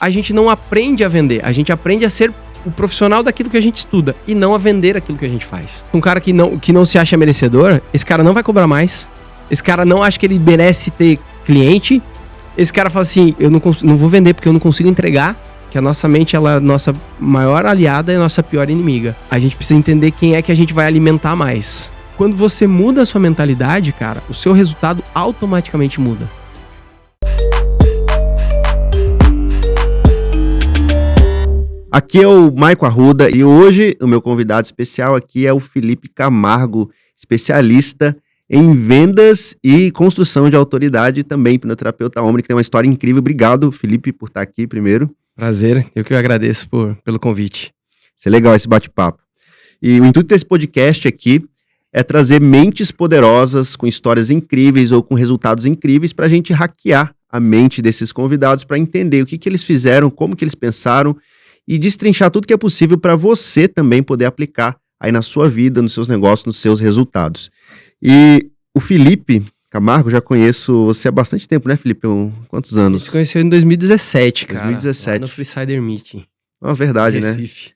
a gente não aprende a vender, a gente aprende a ser o profissional daquilo que a gente estuda e não a vender aquilo que a gente faz. Um cara que não se acha merecedor, esse cara não vai cobrar mais, esse cara não acha que ele merece ter cliente, esse cara fala assim, eu não vou vender porque eu não consigo entregar, que a nossa mente, ela é a nossa maior aliada e a nossa pior inimiga. A gente precisa entender quem é que a gente vai alimentar mais. Quando você muda a sua mentalidade, cara, o seu resultado automaticamente muda. Aqui é o Maico Arruda e hoje o meu convidado especial aqui é o Felipe Camargo, especialista em vendas e construção de autoridade e também hipnoterapeuta Omni, que tem uma história incrível. Obrigado, Felipe, por estar aqui primeiro. Prazer, eu que agradeço pelo convite. Isso é legal, esse bate-papo. E o intuito desse podcast aqui é trazer mentes poderosas com histórias incríveis ou com resultados incríveis para a gente hackear a mente desses convidados para entender o que eles fizeram, como que eles pensaram e destrinchar tudo que é possível para você também poder aplicar aí na sua vida, nos seus negócios, nos seus resultados. E o Felipe Camargo, já conheço você há bastante tempo, né, Felipe? Quantos anos? A gente se conheceu em 2017, cara. 2017. Lá no Freesider Meeting. Ah, verdade, né? Recife.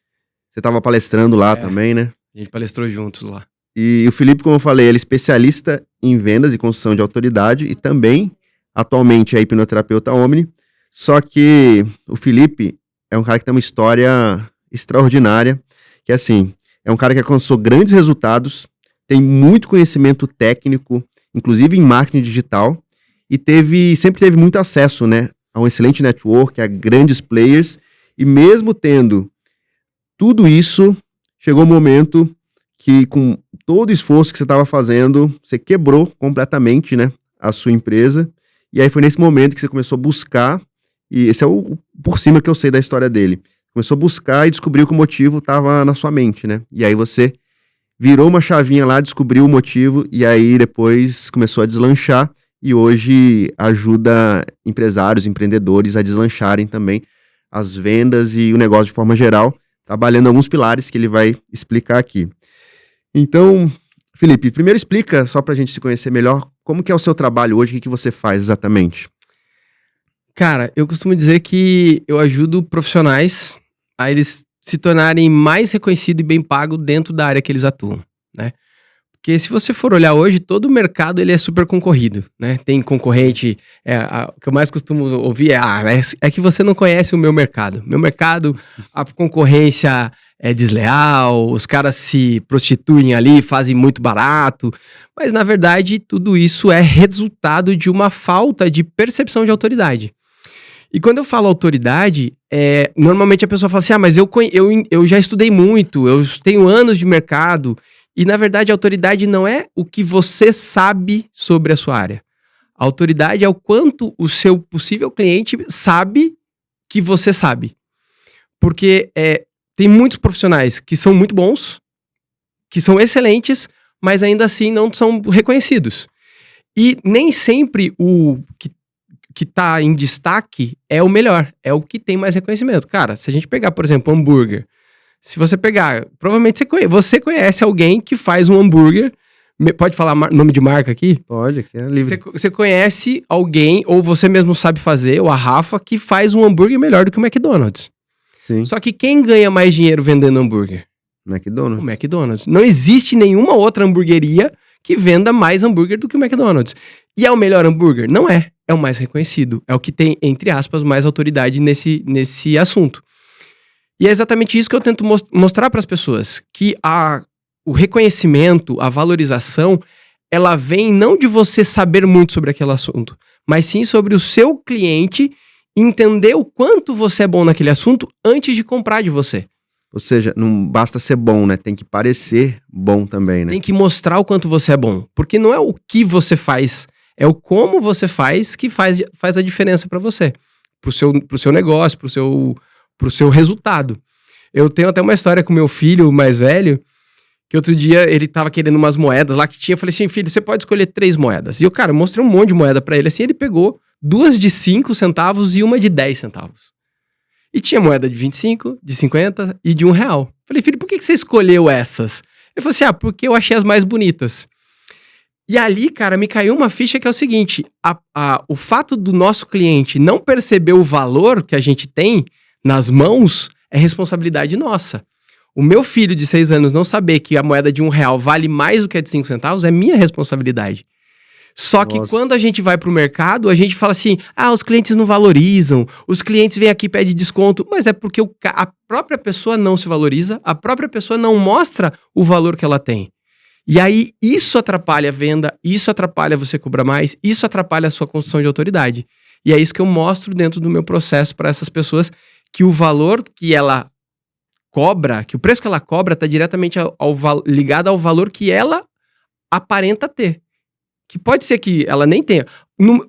Você estava palestrando lá também, né? A gente palestrou juntos lá. E o Felipe, como eu falei, ele é especialista em vendas e construção de autoridade e também, atualmente, é hipnoterapeuta Omni. Só que o Felipe é um cara que tem uma história extraordinária, que assim, é um cara que alcançou grandes resultados, tem muito conhecimento técnico, inclusive em marketing digital, e sempre teve muito acesso, né, a um excelente network, a grandes players, e mesmo tendo tudo isso, chegou um momento que com todo o esforço que você estava fazendo, você quebrou completamente, né, a sua empresa, e aí foi nesse momento que você começou a buscar, e esse é o por cima que eu sei da história dele, começou a buscar e descobriu que o motivo estava na sua mente, né, e aí você virou uma chavinha lá, descobriu o motivo, e aí depois começou a deslanchar, e hoje ajuda empresários, empreendedores a deslancharem também as vendas e o negócio de forma geral, trabalhando alguns pilares que ele vai explicar aqui. Então, Felipe, primeiro explica, só pra gente se conhecer melhor, como que é o seu trabalho hoje, o que você faz exatamente? Cara, eu costumo dizer que eu ajudo profissionais a eles se tornarem mais reconhecidos e bem pagos dentro da área que eles atuam, né? Porque se você for olhar hoje, todo o mercado ele é super concorrido, né? Tem concorrente, o que eu mais costumo ouvir é que você não conhece o meu mercado. Meu mercado, a concorrência é desleal, os caras se prostituem ali, fazem muito barato, mas na verdade tudo isso é resultado de uma falta de percepção de autoridade. E quando eu falo autoridade, normalmente a pessoa fala assim, mas eu já estudei muito, eu tenho anos de mercado, e na verdade a autoridade não é o que você sabe sobre a sua área. A autoridade é o quanto o seu possível cliente sabe que você sabe. Porque tem muitos profissionais que são muito bons, que são excelentes, mas ainda assim não são reconhecidos. E nem sempre o que tá em destaque é o melhor, é o que tem mais reconhecimento. Cara, se a gente pegar, por exemplo, hambúrguer, se você pegar, provavelmente você conhece alguém que faz um hambúrguer, pode falar nome de marca aqui? Pode, que é livre. Você conhece alguém, ou você mesmo sabe fazer, ou a Rafa, que faz um hambúrguer melhor do que o McDonald's. Sim. Só que quem ganha mais dinheiro vendendo hambúrguer? McDonald's. O McDonald's. Não existe nenhuma outra hamburgueria que venda mais hambúrguer do que o McDonald's. E é o melhor hambúrguer? Não é. É o mais reconhecido. É o que tem, entre aspas, mais autoridade nesse assunto. E é exatamente isso que eu tento mostrar para as pessoas. Que o reconhecimento, a valorização, ela vem não de você saber muito sobre aquele assunto, mas sim sobre o seu cliente entender o quanto você é bom naquele assunto antes de comprar de você. Ou seja, não basta ser bom, né? Tem que parecer bom também, né? Tem que mostrar o quanto você é bom. Porque não é o que você faz, é o como você faz que faz a diferença para você. Pro seu negócio, pro seu resultado. Eu tenho até uma história com meu filho mais velho, que outro dia ele tava querendo umas moedas lá que tinha. Eu falei assim, filho, você pode escolher 3 moedas. E eu, cara, mostrei um monte de moeda pra ele. Assim, ele pegou 2 de 5 centavos e uma de 10 centavos. E tinha moeda de 25, de 50 e de R$1. Falei, filho, por que você escolheu essas? Ele falou assim, porque eu achei as mais bonitas. E ali, cara, me caiu uma ficha que é o seguinte, o fato do nosso cliente não perceber o valor que a gente tem nas mãos é responsabilidade nossa. O meu filho de 6 anos não saber que a moeda de R$1 vale mais do que a de 5 centavos é minha responsabilidade. Só que quando a gente vai pro mercado, a gente fala assim, os clientes não valorizam, os clientes vêm aqui e pedem desconto, mas é porque a própria pessoa não se valoriza, a própria pessoa não mostra o valor que ela tem. E aí, isso atrapalha a venda, isso atrapalha você cobrar mais, isso atrapalha a sua construção de autoridade. E é isso que eu mostro dentro do meu processo para essas pessoas, que o valor que ela cobra, que o preço que ela cobra está diretamente ligado ao valor que ela aparenta ter. Que pode ser que ela nem tenha.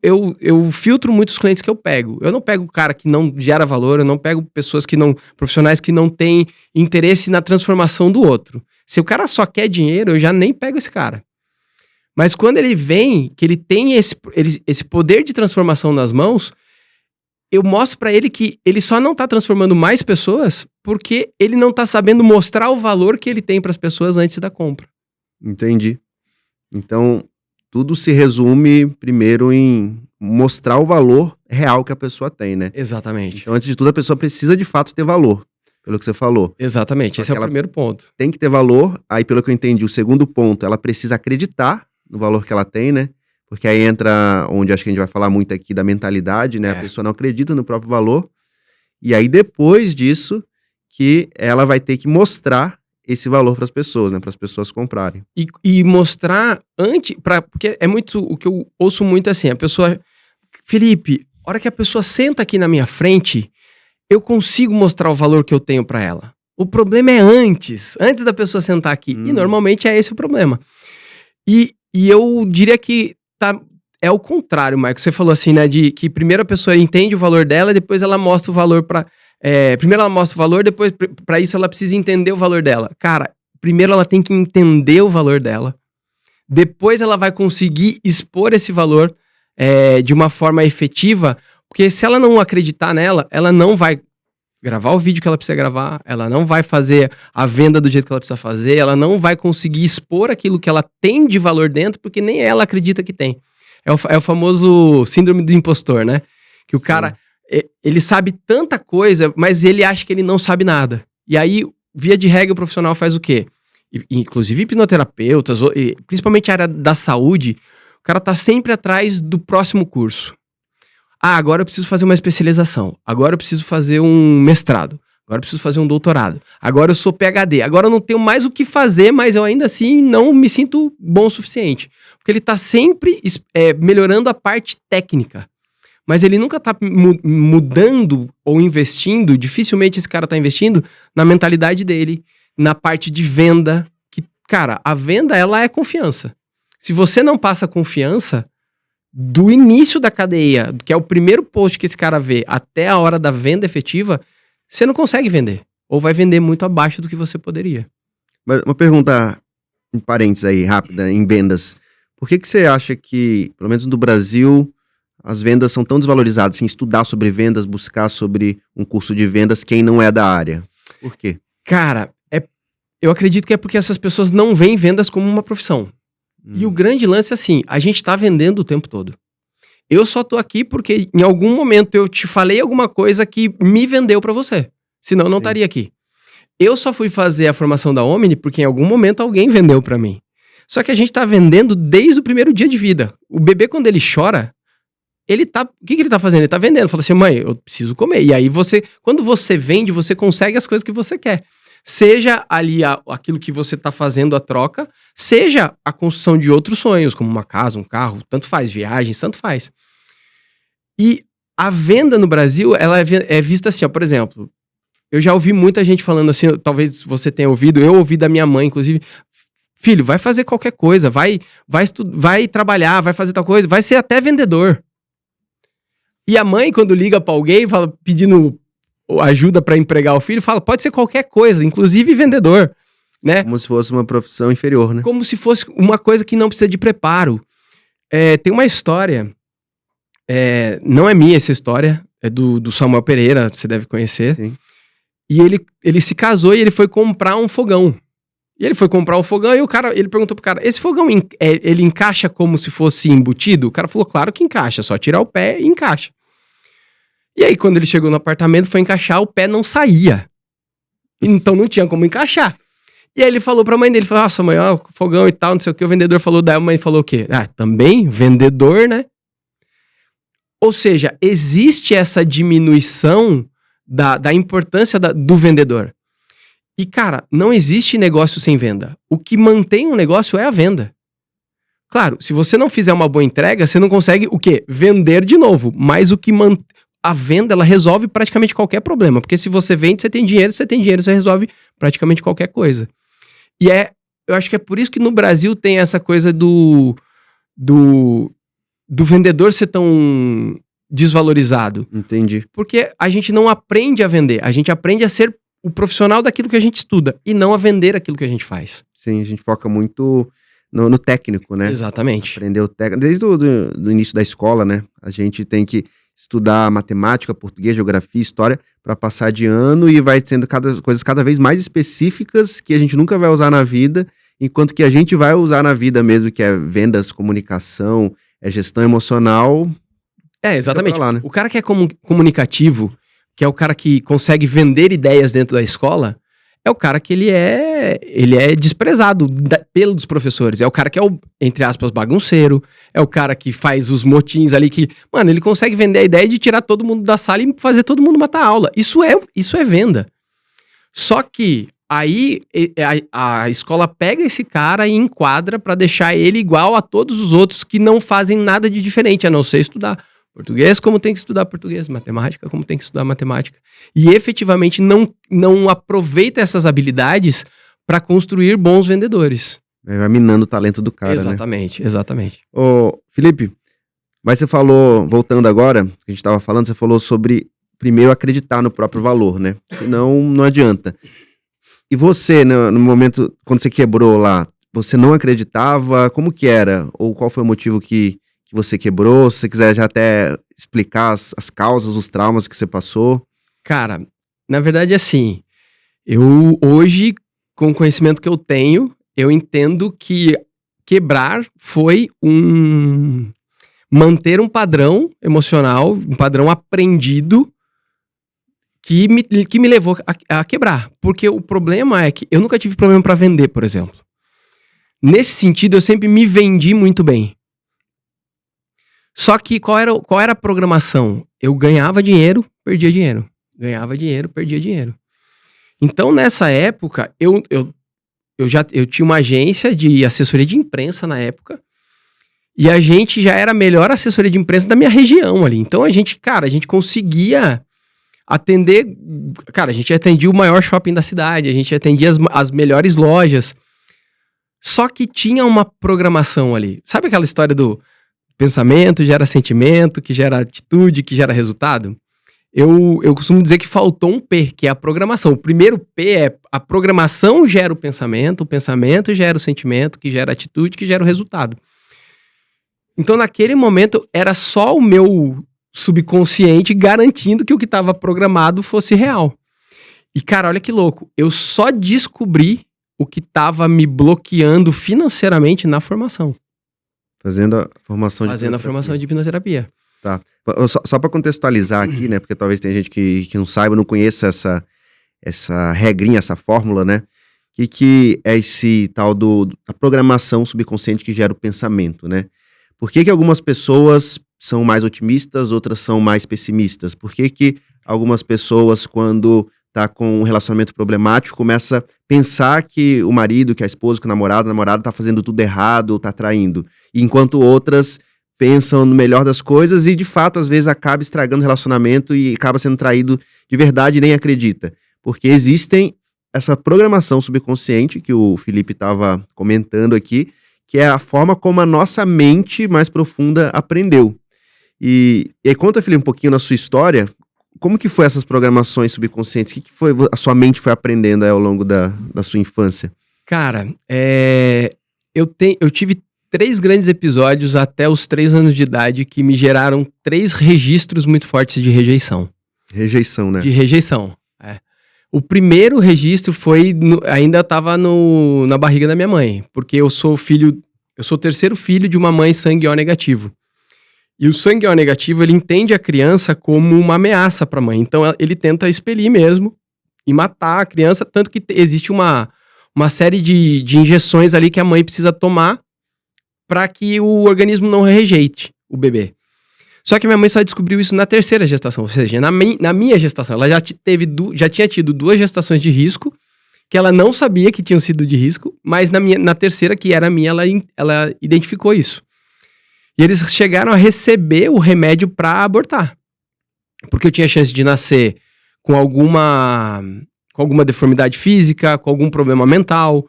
Eu filtro muitos clientes que eu pego. Eu não pego o cara que não gera valor, eu não pego pessoas profissionais que não têm interesse na transformação do outro. Se o cara só quer dinheiro, eu já nem pego esse cara. Mas quando ele vem, que ele tem esse poder de transformação nas mãos, eu mostro pra ele que ele só não tá transformando mais pessoas porque ele não tá sabendo mostrar o valor que ele tem pras pessoas antes da compra. Entendi. Então, tudo se resume primeiro em mostrar o valor real que a pessoa tem, né? Exatamente. Então, antes de tudo, a pessoa precisa de fato ter valor, pelo que você falou. Exatamente, esse é o primeiro ponto. Tem que ter valor, aí pelo que eu entendi, o segundo ponto, ela precisa acreditar no valor que ela tem, né? Porque aí entra onde acho que a gente vai falar muito aqui da mentalidade, né? A pessoa não acredita no próprio valor, e aí depois disso, que ela vai ter que mostrar esse valor para as pessoas, né? Para as pessoas comprarem. E mostrar porque é muito, o que eu ouço muito assim, a pessoa, Felipe, a hora que a pessoa senta aqui na minha frente, eu consigo mostrar o valor que eu tenho para ela. O problema é antes da pessoa sentar aqui, e normalmente é esse o problema. E eu diria que é o contrário, Michael, você falou assim, né, de que primeiro a pessoa entende o valor dela, depois ela mostra o valor primeiro ela mostra o valor, depois para isso ela precisa entender o valor dela. Cara, primeiro ela tem que entender o valor dela, depois ela vai conseguir expor esse valor de uma forma efetiva, porque se ela não acreditar nela, ela não vai gravar o vídeo que ela precisa gravar, ela não vai fazer a venda do jeito que ela precisa fazer, ela não vai conseguir expor aquilo que ela tem de valor dentro, porque nem ela acredita que tem. É o famoso síndrome do impostor, né? Que o cara, ele sabe tanta coisa, mas ele acha que ele não sabe nada. E aí, via de regra, o profissional faz o quê? Inclusive hipnoterapeutas, principalmente a área da saúde, o cara tá sempre atrás do próximo curso. Agora eu preciso fazer uma especialização. Agora eu preciso fazer um mestrado. Agora eu preciso fazer um doutorado. Agora eu sou PhD. Agora eu não tenho mais o que fazer, mas eu ainda assim não me sinto bom o suficiente. Porque ele tá sempre melhorando a parte técnica. Mas ele nunca tá mudando ou investindo, dificilmente esse cara tá investindo na mentalidade dele, na parte de venda. Que, cara, a venda, ela é confiança. Se você não passa confiança, do início da cadeia, que é o primeiro post que esse cara vê, até a hora da venda efetiva, você não consegue vender. Ou vai vender muito abaixo do que você poderia. Mas uma pergunta, em parênteses aí, rápida, em vendas. Por que você acha que, pelo menos no Brasil, as vendas são tão desvalorizadas? Assim, estudar sobre vendas, buscar sobre um curso de vendas, quem não é da área. Por quê? Cara, eu acredito que é porque essas pessoas não veem vendas como uma profissão. E o grande lance é assim, a gente tá vendendo o tempo todo. Eu só tô aqui porque em algum momento eu te falei alguma coisa que me vendeu pra você. Senão eu não estaria aqui. Eu só fui fazer a formação da Omni porque em algum momento alguém vendeu pra mim. Só que a gente tá vendendo desde o primeiro dia de vida. O bebê, quando ele chora, o que ele tá fazendo? Ele tá vendendo. Fala assim, mãe, eu preciso comer. E aí quando você vende, você consegue as coisas que você quer. Seja ali aquilo que você está fazendo a troca, seja a construção de outros sonhos, como uma casa, um carro, tanto faz, viagens, tanto faz. E a venda no Brasil, ela é vista assim, por exemplo, eu já ouvi muita gente falando assim, talvez você tenha ouvido, eu ouvi da minha mãe, inclusive, filho, vai fazer qualquer coisa, vai trabalhar, vai fazer tal coisa, vai ser até vendedor. E a mãe, quando liga para alguém, fala, pedindo ajuda para empregar o filho, fala, pode ser qualquer coisa, inclusive vendedor, né? Como se fosse uma profissão inferior, né? Como se fosse uma coisa que não precisa de preparo. Tem uma história, não é minha essa história, é do Samuel Pereira, você deve conhecer. Sim. E ele se casou e ele foi comprar um fogão. E ele foi comprar um fogão e ele perguntou pro cara, esse fogão ele encaixa como se fosse embutido? O cara falou, claro que encaixa, só tirar o pé e encaixa. E aí, quando ele chegou no apartamento, foi encaixar, o pé não saía. Então não tinha como encaixar. E aí ele falou pra mãe dele, falou, nossa mãe, ó, fogão e tal, não sei o que. O vendedor falou, daí a mãe falou o quê? Ah, também, vendedor, né? Ou seja, existe essa diminuição da importância do vendedor. E, cara, não existe negócio sem venda. O que mantém um negócio é a venda. Claro, se você não fizer uma boa entrega, você não consegue o quê? Vender de novo. Mas a venda, ela resolve praticamente qualquer problema. Porque se você vende, você tem dinheiro, você resolve praticamente qualquer coisa. E eu acho que é por isso que no Brasil tem essa coisa do vendedor ser tão desvalorizado. Entendi. Porque a gente não aprende a vender, a gente aprende a ser o profissional daquilo que a gente estuda e não a vender aquilo que a gente faz. Sim, a gente foca muito no técnico, né? Exatamente. Aprender o técnico. Desde o início da escola, né? A gente tem que estudar matemática, português, geografia, história para passar de ano e vai sendo coisas cada vez mais específicas que a gente nunca vai usar na vida, enquanto que a gente vai usar na vida mesmo, que é vendas, comunicação, gestão emocional. Exatamente. Lá, né? O cara que é comunicativo, que é o cara que consegue vender ideias dentro da escola, é o cara que ele é desprezado pelos professores. É o cara que é o, entre aspas, bagunceiro. É o cara que faz os motins ali que... Mano, ele consegue vender a ideia de tirar todo mundo da sala e fazer todo mundo matar a aula. Isso é venda. Só que aí a escola pega esse cara e enquadra pra deixar ele igual a todos os outros que não fazem nada de diferente, a não ser estudar português como tem que estudar português, matemática como tem que estudar matemática. E efetivamente não aproveita essas habilidades para construir bons vendedores. Vai minando o talento do cara, exatamente, né? Exatamente. Ô, Felipe, mas você falou, voltando agora, que a gente estava falando, você falou sobre primeiro acreditar no próprio valor, né? Senão não adianta. E você, no momento, quando você quebrou lá, você não acreditava? Como que era? Ou qual foi o motivo que você quebrou? Se você quiser já até explicar as causas, os traumas que você passou. Cara, na verdade, assim, eu hoje, com o conhecimento que eu tenho, eu entendo que quebrar foi manter um padrão emocional, um padrão aprendido que me levou a quebrar. Porque o problema é que eu nunca tive problema para vender, por exemplo. Nesse sentido, eu sempre me vendi muito bem. Só que qual era a programação? Eu ganhava dinheiro, perdia dinheiro. Ganhava dinheiro, perdia dinheiro. Então, nessa época, eu tinha uma agência de assessoria de imprensa na época, e a gente já era a melhor assessoria de imprensa da minha região ali. Então, a gente conseguia atender... Cara, a gente atendia o maior shopping da cidade, a gente atendia as melhores lojas. Só que tinha uma programação ali. Sabe aquela história do pensamento gera sentimento, que gera atitude, que gera resultado? Eu costumo dizer que faltou um P, que é a programação. O primeiro P é a programação gera o pensamento gera o sentimento, que gera a atitude, que gera o resultado. Então, naquele momento, era só o meu subconsciente garantindo que o que estava programado fosse real. E, cara, olha que louco. Eu só descobri o que estava me bloqueando financeiramente na formação. Fazendo a formação de hipnoterapia. Tá. Só para contextualizar aqui, né? Porque talvez tenha gente que não saiba, não conheça essa regrinha, essa fórmula, né? Que é esse tal da programação subconsciente que gera o pensamento, né? Por que algumas pessoas são mais otimistas, outras são mais pessimistas? Por que algumas pessoas, quando tá com um relacionamento problemático, começa a pensar que o marido, que a esposa, que o namorado, a namorada tá fazendo tudo errado, tá traindo? Enquanto outras pensam no melhor das coisas e, de fato, às vezes acaba estragando o relacionamento e acaba sendo traído de verdade e nem acredita. Porque existem essa programação subconsciente que o Felipe estava comentando aqui, que é a forma como a nossa mente mais profunda aprendeu. E aí conta, Felipe, um pouquinho na sua história, como que foi essas programações subconscientes? O que foi a sua mente foi aprendendo ao longo da sua infância? Cara, eu tive 3 grandes episódios até os 3 anos de idade que me geraram 3 registros muito fortes de rejeição. Rejeição, né? De rejeição, O primeiro registro foi, ainda eu tava na barriga da minha mãe, porque eu sou o terceiro filho de uma mãe sangue O negativo. E o sangue O negativo, ele entende a criança como uma ameaça pra mãe. Então ele tenta expelir mesmo e matar a criança, tanto que existe uma série de injeções ali que a mãe precisa tomar para que o organismo não rejeite o bebê. Só que minha mãe só descobriu isso na terceira gestação, ou seja, na minha gestação. Ela já tinha tido 2 gestações de risco, que ela não sabia que tinham sido de risco, mas na terceira, que era a minha, ela identificou isso. E eles chegaram a receber o remédio para abortar. Porque eu tinha chance de nascer com alguma deformidade física, com algum problema mental.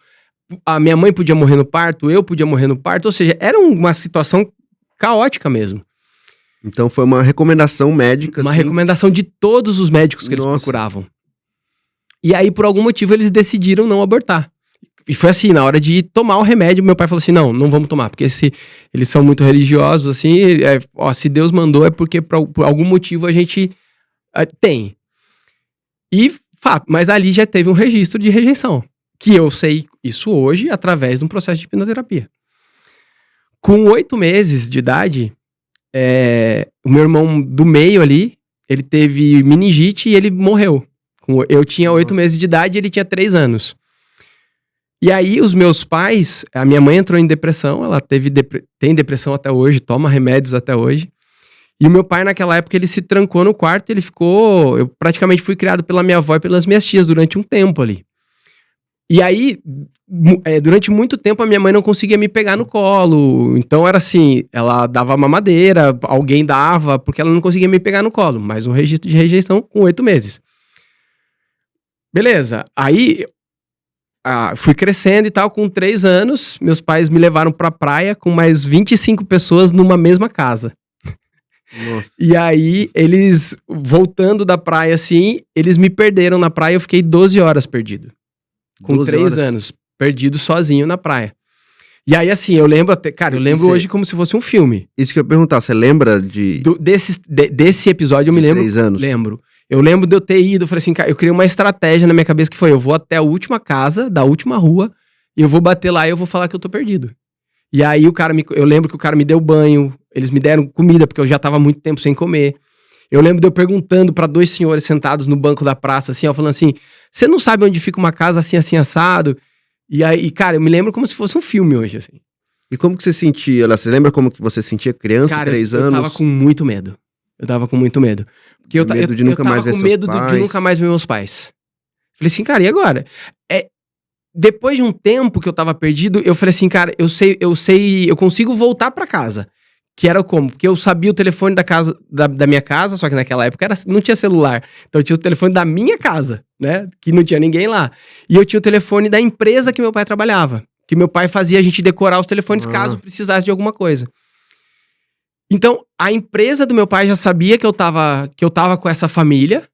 A minha mãe podia morrer no parto, eu podia morrer no parto. Ou seja, era uma situação caótica mesmo. Então foi uma recomendação médica. Uma recomendação de todos os médicos que eles procuravam. E aí, por algum motivo, eles decidiram não abortar. E foi assim, na hora de tomar o remédio, meu pai falou assim, não vamos tomar. Porque eles são muito religiosos, assim, se Deus mandou é porque por algum motivo a gente tem. E, fato, mas ali já teve um registro de rejeição. Que eu sei isso hoje através de um processo de hipnoterapia. Com 8 meses de idade, o meu irmão do meio ali, ele teve meningite e ele morreu. Eu tinha 8 meses de idade e ele tinha 3 anos. E aí os meus pais, a minha mãe entrou em depressão, ela tem depressão até hoje, toma remédios até hoje. E o meu pai naquela época ele se trancou no quarto, eu praticamente fui criado pela minha avó e pelas minhas tias durante um tempo ali. E aí, durante muito tempo a minha mãe não conseguia me pegar no colo, então era assim, ela dava mamadeira, alguém dava, porque ela não conseguia me pegar no colo, mais um registro de rejeição com 8 meses. Beleza, aí fui crescendo e tal, com 3 anos, meus pais me levaram pra praia com mais 25 pessoas numa mesma casa. Nossa. E aí, eles, voltando da praia assim, eles me perderam na praia, eu fiquei 12 horas perdido. Com 3 anos, perdido sozinho na praia. E aí, assim, eu lembro até, cara, eu lembro hoje como se fosse um filme. Isso que eu ia perguntar, você lembra desse episódio, eu me lembro. 3 anos. Lembro. Eu lembro de eu ter ido, eu falei assim, cara, eu criei uma estratégia na minha cabeça que foi, eu vou até a última casa, da última rua, e eu vou bater lá e eu vou falar que eu tô perdido. E aí eu lembro que o cara me deu banho, eles me deram comida, porque eu já tava muito tempo sem comer. Eu lembro de eu perguntando pra 2 senhores sentados no banco da praça, assim, ó, falando assim, você não sabe onde fica uma casa assim, assim, assado? E aí, cara, eu me lembro como se fosse um filme hoje, assim. E como que você sentia? Você lembra como que você sentia criança, cara, 3 anos? Eu tava com muito medo. Porque eu tava com medo de nunca mais ver meus pais. Falei assim, cara, e agora? Depois de um tempo que eu tava perdido, eu falei assim, cara, eu consigo voltar pra casa. Que era como? Porque eu sabia o telefone da minha casa, só que naquela época não tinha celular. Então eu tinha o telefone da minha casa, né? Que não tinha ninguém lá. E eu tinha o telefone da empresa que meu pai trabalhava. Que meu pai fazia a gente decorar os telefones caso precisasse de alguma coisa. Então, a empresa do meu pai já sabia que eu tava com essa família,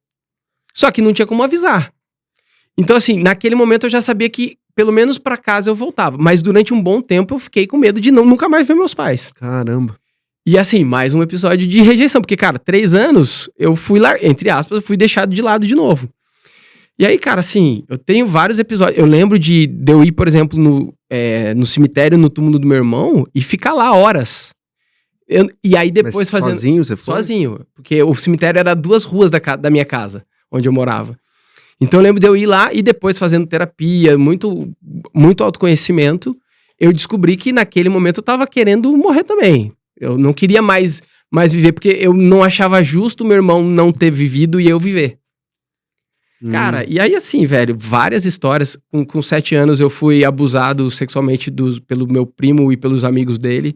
só que não tinha como avisar. Então, assim, naquele momento eu já sabia que, pelo menos pra casa eu voltava. Mas durante um bom tempo eu fiquei com medo de nunca mais ver meus pais. Caramba. E assim, mais um episódio de rejeição. Porque, cara, 3 anos eu fui lá, entre aspas, eu fui deixado de lado de novo. E aí, cara, assim, eu tenho vários episódios. Eu lembro de eu ir, por exemplo, no cemitério, no túmulo do meu irmão, e ficar lá horas. E aí depois fazendo... Sozinho você foi? Sozinho. Porque o cemitério era 2 ruas da minha casa, onde eu morava. Então eu lembro de eu ir lá e depois fazendo terapia, muito, muito autoconhecimento, eu descobri que naquele momento eu tava querendo morrer também. Eu não queria mais viver, porque eu não achava justo meu irmão não ter vivido e eu viver. Cara, e aí assim, velho, várias histórias. Com 7 anos eu fui abusado sexualmente pelo meu primo e pelos amigos dele.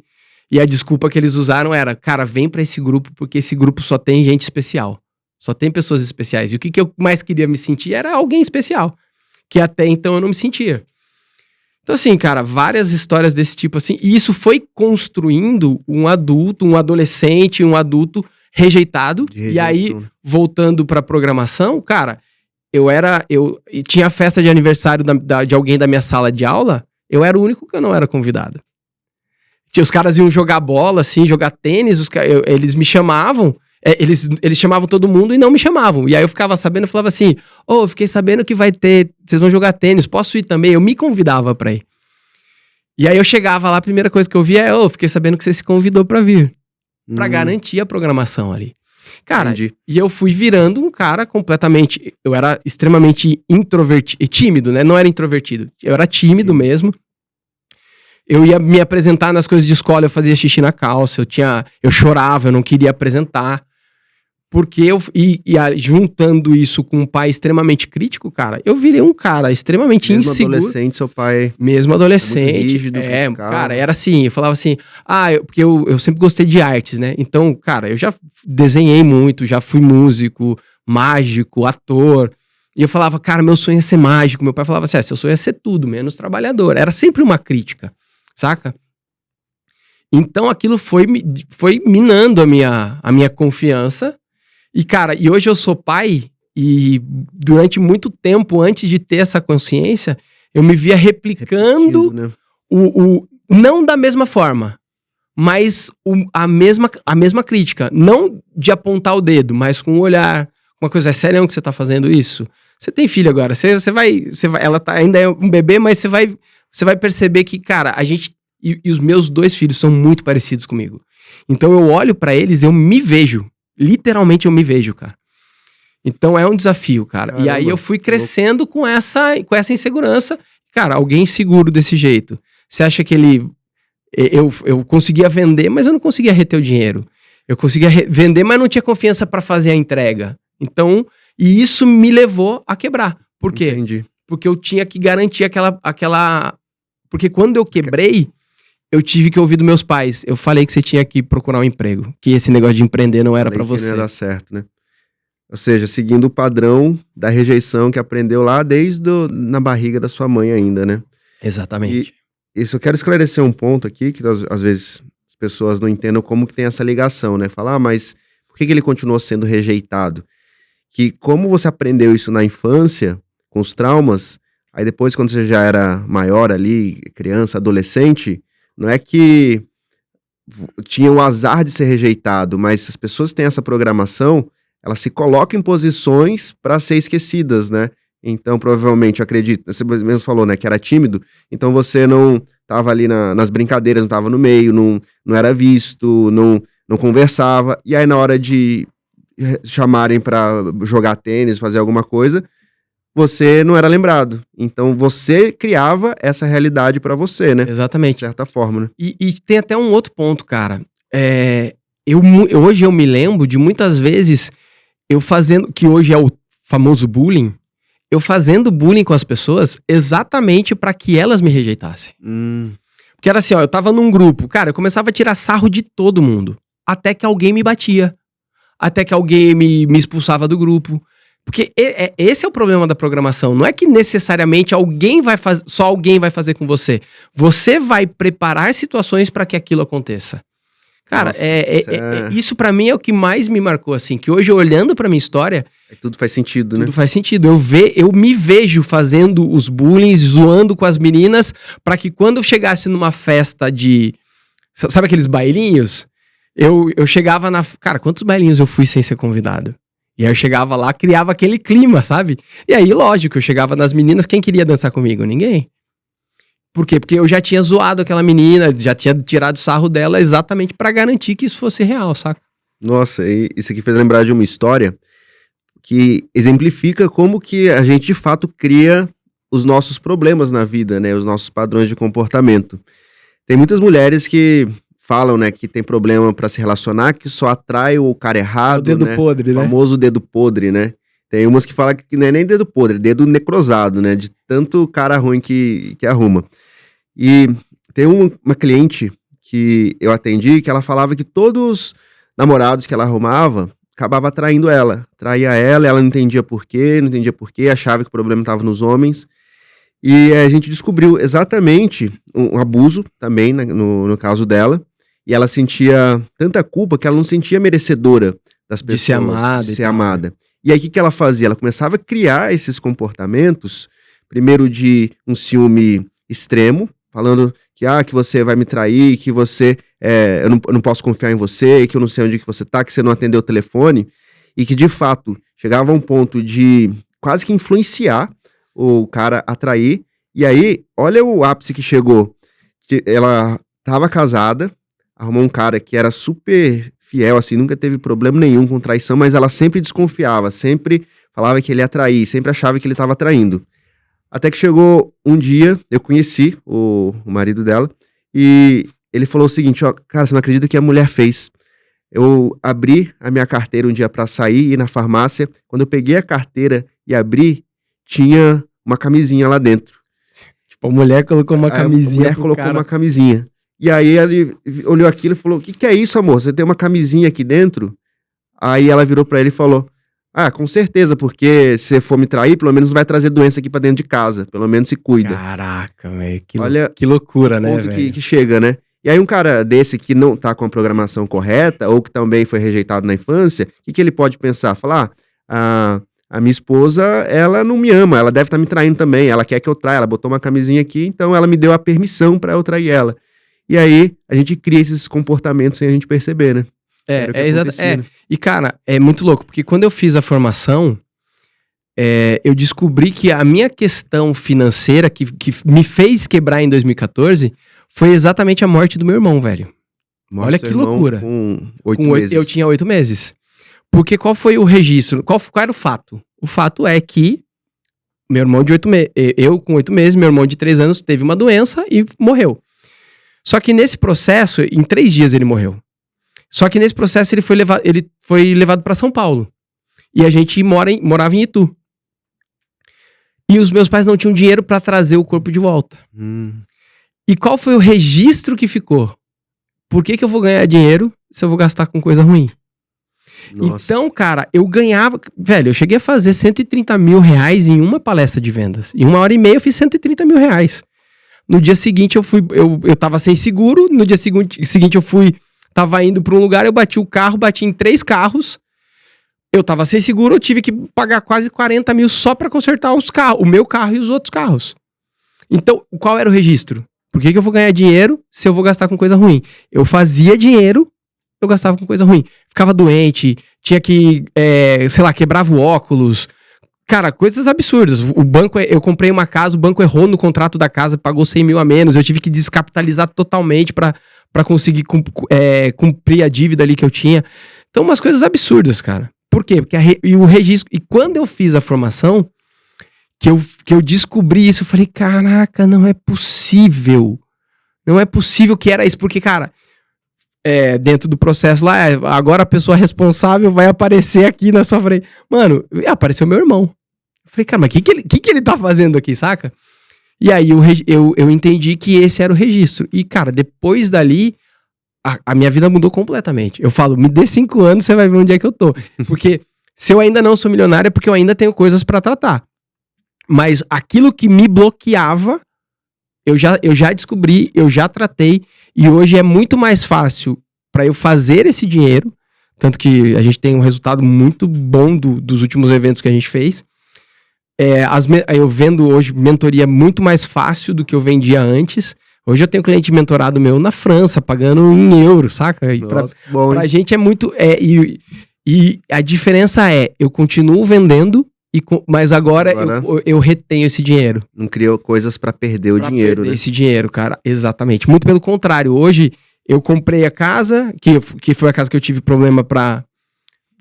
E a desculpa que eles usaram era, cara, vem pra esse grupo, porque esse grupo só tem gente especial. Só tem pessoas especiais. E o que eu mais queria me sentir era alguém especial. Que até então eu não me sentia. Então assim, cara, várias histórias desse tipo assim. E isso foi construindo um adolescente, um adulto rejeitado. E aí, voltando pra programação, cara, tinha a festa de aniversário de alguém da minha sala de aula, eu era o único que eu não era convidado. Os caras iam jogar bola, assim, jogar tênis, eles me chamavam, Eles chamavam todo mundo e não me chamavam. E aí eu ficava sabendo, eu falava assim, eu fiquei sabendo que vai ter, vocês vão jogar tênis, posso ir também? Eu me convidava pra ir. E aí eu chegava lá, a primeira coisa que eu via é, fiquei sabendo que você se convidou pra vir. Pra garantir a programação ali. Cara, Entendi. e eu fui virando um cara completamente, eu era extremamente introvertido, tímido, né? Não era introvertido, eu era tímido mesmo. Eu ia me apresentar nas coisas de escola, eu fazia xixi na calça, eu chorava, eu não queria apresentar. Porque juntando isso com um pai extremamente crítico, cara, eu virei um cara extremamente inseguro. Mesmo adolescente, seu pai... Mesmo adolescente. Muito rígido, cara, era assim, eu falava assim, porque eu sempre gostei de artes, né? Então, cara, eu já desenhei muito, já fui músico, mágico, ator. E eu falava, cara, meu sonho é ser mágico. Meu pai falava assim, seu sonho é ser tudo, menos trabalhador. Era sempre uma crítica, saca? Então aquilo foi minando a minha confiança. E, cara, hoje eu sou pai e durante muito tempo, antes de ter essa consciência, eu me via replicando né? não da mesma forma, mas a mesma crítica. Não de apontar o dedo, mas com o olhar. Uma coisa, é sério que você tá fazendo isso? Você tem filho agora, você vai ela ainda é um bebê, mas você vai perceber que, cara, a gente... E os meus 2 filhos são muito parecidos comigo. Então eu olho pra eles, eu me vejo. Literalmente eu me vejo, cara. Então é um desafio, cara. Caramba, e aí eu fui crescendo com essa insegurança. Cara, alguém seguro desse jeito. Você acha que eu conseguia vender, mas eu não conseguia reter o dinheiro. Eu conseguia vender, mas não tinha confiança pra fazer a entrega. Então, e isso me levou a quebrar. Por quê? Entendi. Porque eu tinha que garantir aquela... Porque quando eu quebrei, eu tive que ouvir dos meus pais. Eu falei que você tinha que procurar um emprego. Que esse negócio de empreender não era pra você. Não ia dar certo, né? Ou seja, seguindo o padrão da rejeição que aprendeu lá na barriga da sua mãe ainda, né? Exatamente. E isso eu quero esclarecer um ponto aqui, que às vezes as pessoas não entendem como que tem essa ligação, né? Falar, mas por que ele continuou sendo rejeitado? Que como você aprendeu isso na infância, com os traumas, aí depois quando você já era maior ali, criança, adolescente... Não é que tinha o azar de ser rejeitado, mas se as pessoas têm essa programação, elas se colocam em posições para ser esquecidas, né? Então, provavelmente, eu acredito, você mesmo falou, né, que era tímido, então você não estava ali nas brincadeiras, não estava no meio, não era visto, não conversava, e aí na hora de chamarem para jogar tênis, fazer alguma coisa, você não era lembrado. Então você criava essa realidade pra você, né? Exatamente. De certa forma, né? E tem até um outro ponto, cara. Hoje eu me lembro de muitas vezes eu fazendo, que hoje é o famoso bullying, eu fazendo bullying com as pessoas exatamente pra que elas me rejeitassem. Porque era assim, eu tava num grupo, cara, eu começava a tirar sarro de todo mundo. Até que alguém me batia. Até que alguém me expulsava do grupo. Porque esse é o problema da programação. Não é que necessariamente só alguém vai fazer com você. Você vai preparar situações para que aquilo aconteça. Cara, nossa, isso pra mim é o que mais me marcou, assim. Que hoje, olhando pra minha história... Tudo faz sentido, né? Tudo faz sentido. Eu me vejo fazendo os bullying, zoando com as meninas, pra que quando eu chegasse numa festa de... Sabe aqueles bailinhos? Eu chegava na... Cara, quantos bailinhos eu fui sem ser convidado? E aí eu chegava lá, criava aquele clima, sabe? E aí, lógico, eu chegava nas meninas, quem queria dançar comigo? Ninguém. Por quê? Porque eu já tinha zoado aquela menina, já tinha tirado sarro dela exatamente pra garantir que isso fosse real, saca? Nossa, isso aqui fez lembrar de uma história que exemplifica como que a gente de fato cria os nossos problemas na vida, né? Os nossos padrões de comportamento. Tem muitas mulheres que falam, né, que tem problema pra se relacionar, que só atrai o cara errado, o dedo podre, né? O famoso dedo podre, né? Tem umas que falam que não é nem dedo podre, é dedo necrosado, né? De tanto cara ruim que arruma. E tem uma cliente que eu atendi, que ela falava que todos os namorados que ela arrumava, acabava traindo ela. Traía ela não entendia por quê, achava que o problema estava nos homens. E a gente descobriu exatamente um abuso também, né, no caso dela. E ela sentia tanta culpa que ela não sentia merecedora das pessoas. De ser amada. E aí o que ela fazia? Ela começava a criar esses comportamentos, primeiro de um ciúme extremo, falando que você vai me trair, que você, eu não posso confiar em você, que eu não sei onde que você tá, que você não atendeu o telefone, e que de fato chegava a um ponto de quase que influenciar o cara a trair. E aí, olha o ápice que chegou. Ela tava casada, arrumou um cara que era super fiel, assim, nunca teve problema nenhum com traição, mas ela sempre desconfiava, sempre falava que ele ia trair, sempre achava que ele estava traindo. Até que chegou um dia, eu conheci o marido dela, e ele falou o seguinte, ó, cara, você não acredita o que a mulher fez? Eu abri a minha carteira um dia pra sair, ir na farmácia, quando eu peguei a carteira e abri, tinha uma camisinha lá dentro. Tipo, a mulher colocou uma camisinha. A mulher colocou uma camisinha. E aí ele olhou aquilo e falou, o que é isso, amor? Você tem uma camisinha aqui dentro? Aí ela virou pra ele e falou, com certeza, porque se você for me trair, pelo menos vai trazer doença aqui pra dentro de casa. Pelo menos se cuida. Caraca, velho. Olha que loucura, né, velho? O ponto que chega, né? E aí um cara desse que não tá com a programação correta, ou que também foi rejeitado na infância, o que ele pode pensar? Falar, a minha esposa, ela não me ama, ela deve estar me traindo também, ela quer que eu traia, ela botou uma camisinha aqui, então ela me deu a permissão pra eu trair ela. E aí, a gente cria esses comportamentos sem a gente perceber, né? Né? E cara, é muito louco, porque quando eu fiz a formação, eu descobri que a minha questão financeira, que me fez quebrar em 2014, foi exatamente a morte do meu irmão, velho. Olha que loucura. Com 8 meses. Eu tinha 8 meses. Porque qual foi o registro? Qual era o fato? O fato é que meu irmão de 8 meses, eu com 8 meses, meu irmão de 3 anos teve uma doença e morreu. Só que nesse processo, em 3 dias ele morreu. Só que nesse processo ele foi levado para São Paulo. E a gente morava em Itu. E os meus pais não tinham dinheiro para trazer o corpo de volta. E qual foi o registro que ficou? Por que eu vou ganhar dinheiro se eu vou gastar com coisa ruim? Nossa. Então, cara, eu ganhava... Velho, eu cheguei a fazer 130 mil reais em uma palestra de vendas. Em 1h30 eu fiz 130 mil reais. No dia seguinte eu tava sem seguro. No dia seguinte eu tava indo pra um lugar, eu bati em 3 carros. Eu tava sem seguro, eu tive que pagar quase 40 mil só pra consertar os carros, o meu carro e os outros carros. Então, qual era o registro? Por que eu vou ganhar dinheiro se eu vou gastar com coisa ruim? Eu fazia dinheiro, eu gastava com coisa ruim. Ficava doente, tinha que, quebrava o óculos. Cara, coisas absurdas. O banco, eu comprei uma casa, o banco errou no contrato da casa, pagou 100 mil a menos, eu tive que descapitalizar totalmente pra conseguir cumprir a dívida ali que eu tinha. Então, umas coisas absurdas, cara. Por quê? Porque o registro... E quando eu fiz a formação, que eu descobri isso, eu falei, caraca, não é possível. Não é possível que era isso. Porque, cara, dentro do processo lá, agora a pessoa responsável vai aparecer aqui na sua frente. Mano, apareceu meu irmão. Eu falei, cara, mas o que ele tá fazendo aqui, saca? E aí eu entendi que esse era o registro. E, cara, depois dali, a minha vida mudou completamente. Eu falo, me dê 5 anos, você vai ver onde é que eu tô. Porque se eu ainda não sou milionário, é porque eu ainda tenho coisas pra tratar. Mas aquilo que me bloqueava, eu já descobri, eu já tratei. E hoje é muito mais fácil pra eu fazer esse dinheiro. Tanto que a gente tem um resultado muito bom dos últimos eventos que a gente fez. Eu vendo hoje mentoria muito mais fácil do que eu vendia antes. Hoje eu tenho cliente mentorado meu na França, pagando em euro, saca? E Nossa, pra gente é muito... E a diferença eu continuo vendendo, mas agora eu retenho esse dinheiro. Não criou coisas pra perder o dinheiro, perder né? Esse dinheiro, cara, exatamente. Muito pelo contrário, hoje eu comprei a casa, que foi a casa que eu tive problema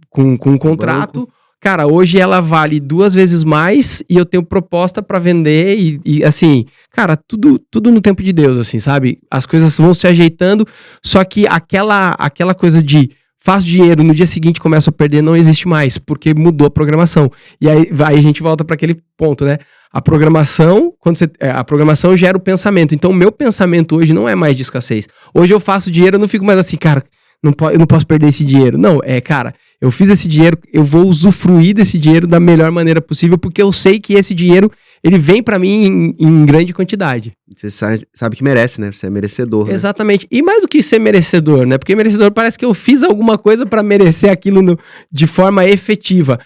com o contrato. Cara, hoje ela vale 2 vezes mais e eu tenho proposta pra vender e assim, cara, tudo no tempo de Deus, assim, sabe? As coisas vão se ajeitando, só que aquela coisa de faz dinheiro, no dia seguinte começa a perder, não existe mais, porque mudou a programação. E aí a gente volta pra aquele ponto, né? A programação, a programação gera o pensamento. Então o meu pensamento hoje não é mais de escassez. Hoje eu faço dinheiro, eu não fico mais assim, cara, eu não posso perder esse dinheiro. Não, cara... Eu fiz esse dinheiro, eu vou usufruir desse dinheiro da melhor maneira possível, porque eu sei que esse dinheiro, ele vem pra mim em grande quantidade. Você sabe que merece, né? Você é merecedor, né? Exatamente. E mais do que ser merecedor, né? Porque merecedor parece que eu fiz alguma coisa pra merecer aquilo de forma efetiva.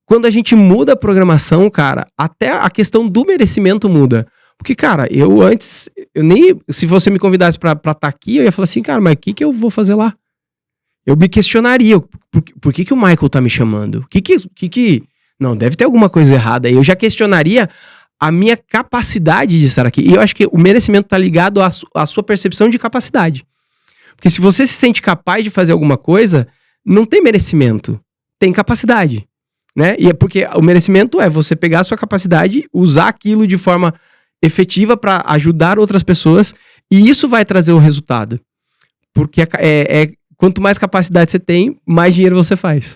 Quando a gente muda a programação, cara, até a questão do merecimento muda. Porque, cara, eu antes, eu nem, se você me convidasse pra estar aqui, eu ia falar assim, cara, mas o que eu vou fazer lá? Eu me questionaria, por que o Michael tá me chamando? Não, deve ter alguma coisa errada aí. Eu já questionaria a minha capacidade de estar aqui. E eu acho que o merecimento tá ligado à sua percepção de capacidade. Porque se você se sente capaz de fazer alguma coisa, não tem merecimento, tem capacidade, né? E é porque o merecimento é você pegar a sua capacidade, usar aquilo de forma efetiva para ajudar outras pessoas, e isso vai trazer o resultado. Porque quanto mais capacidade você tem, mais dinheiro você faz.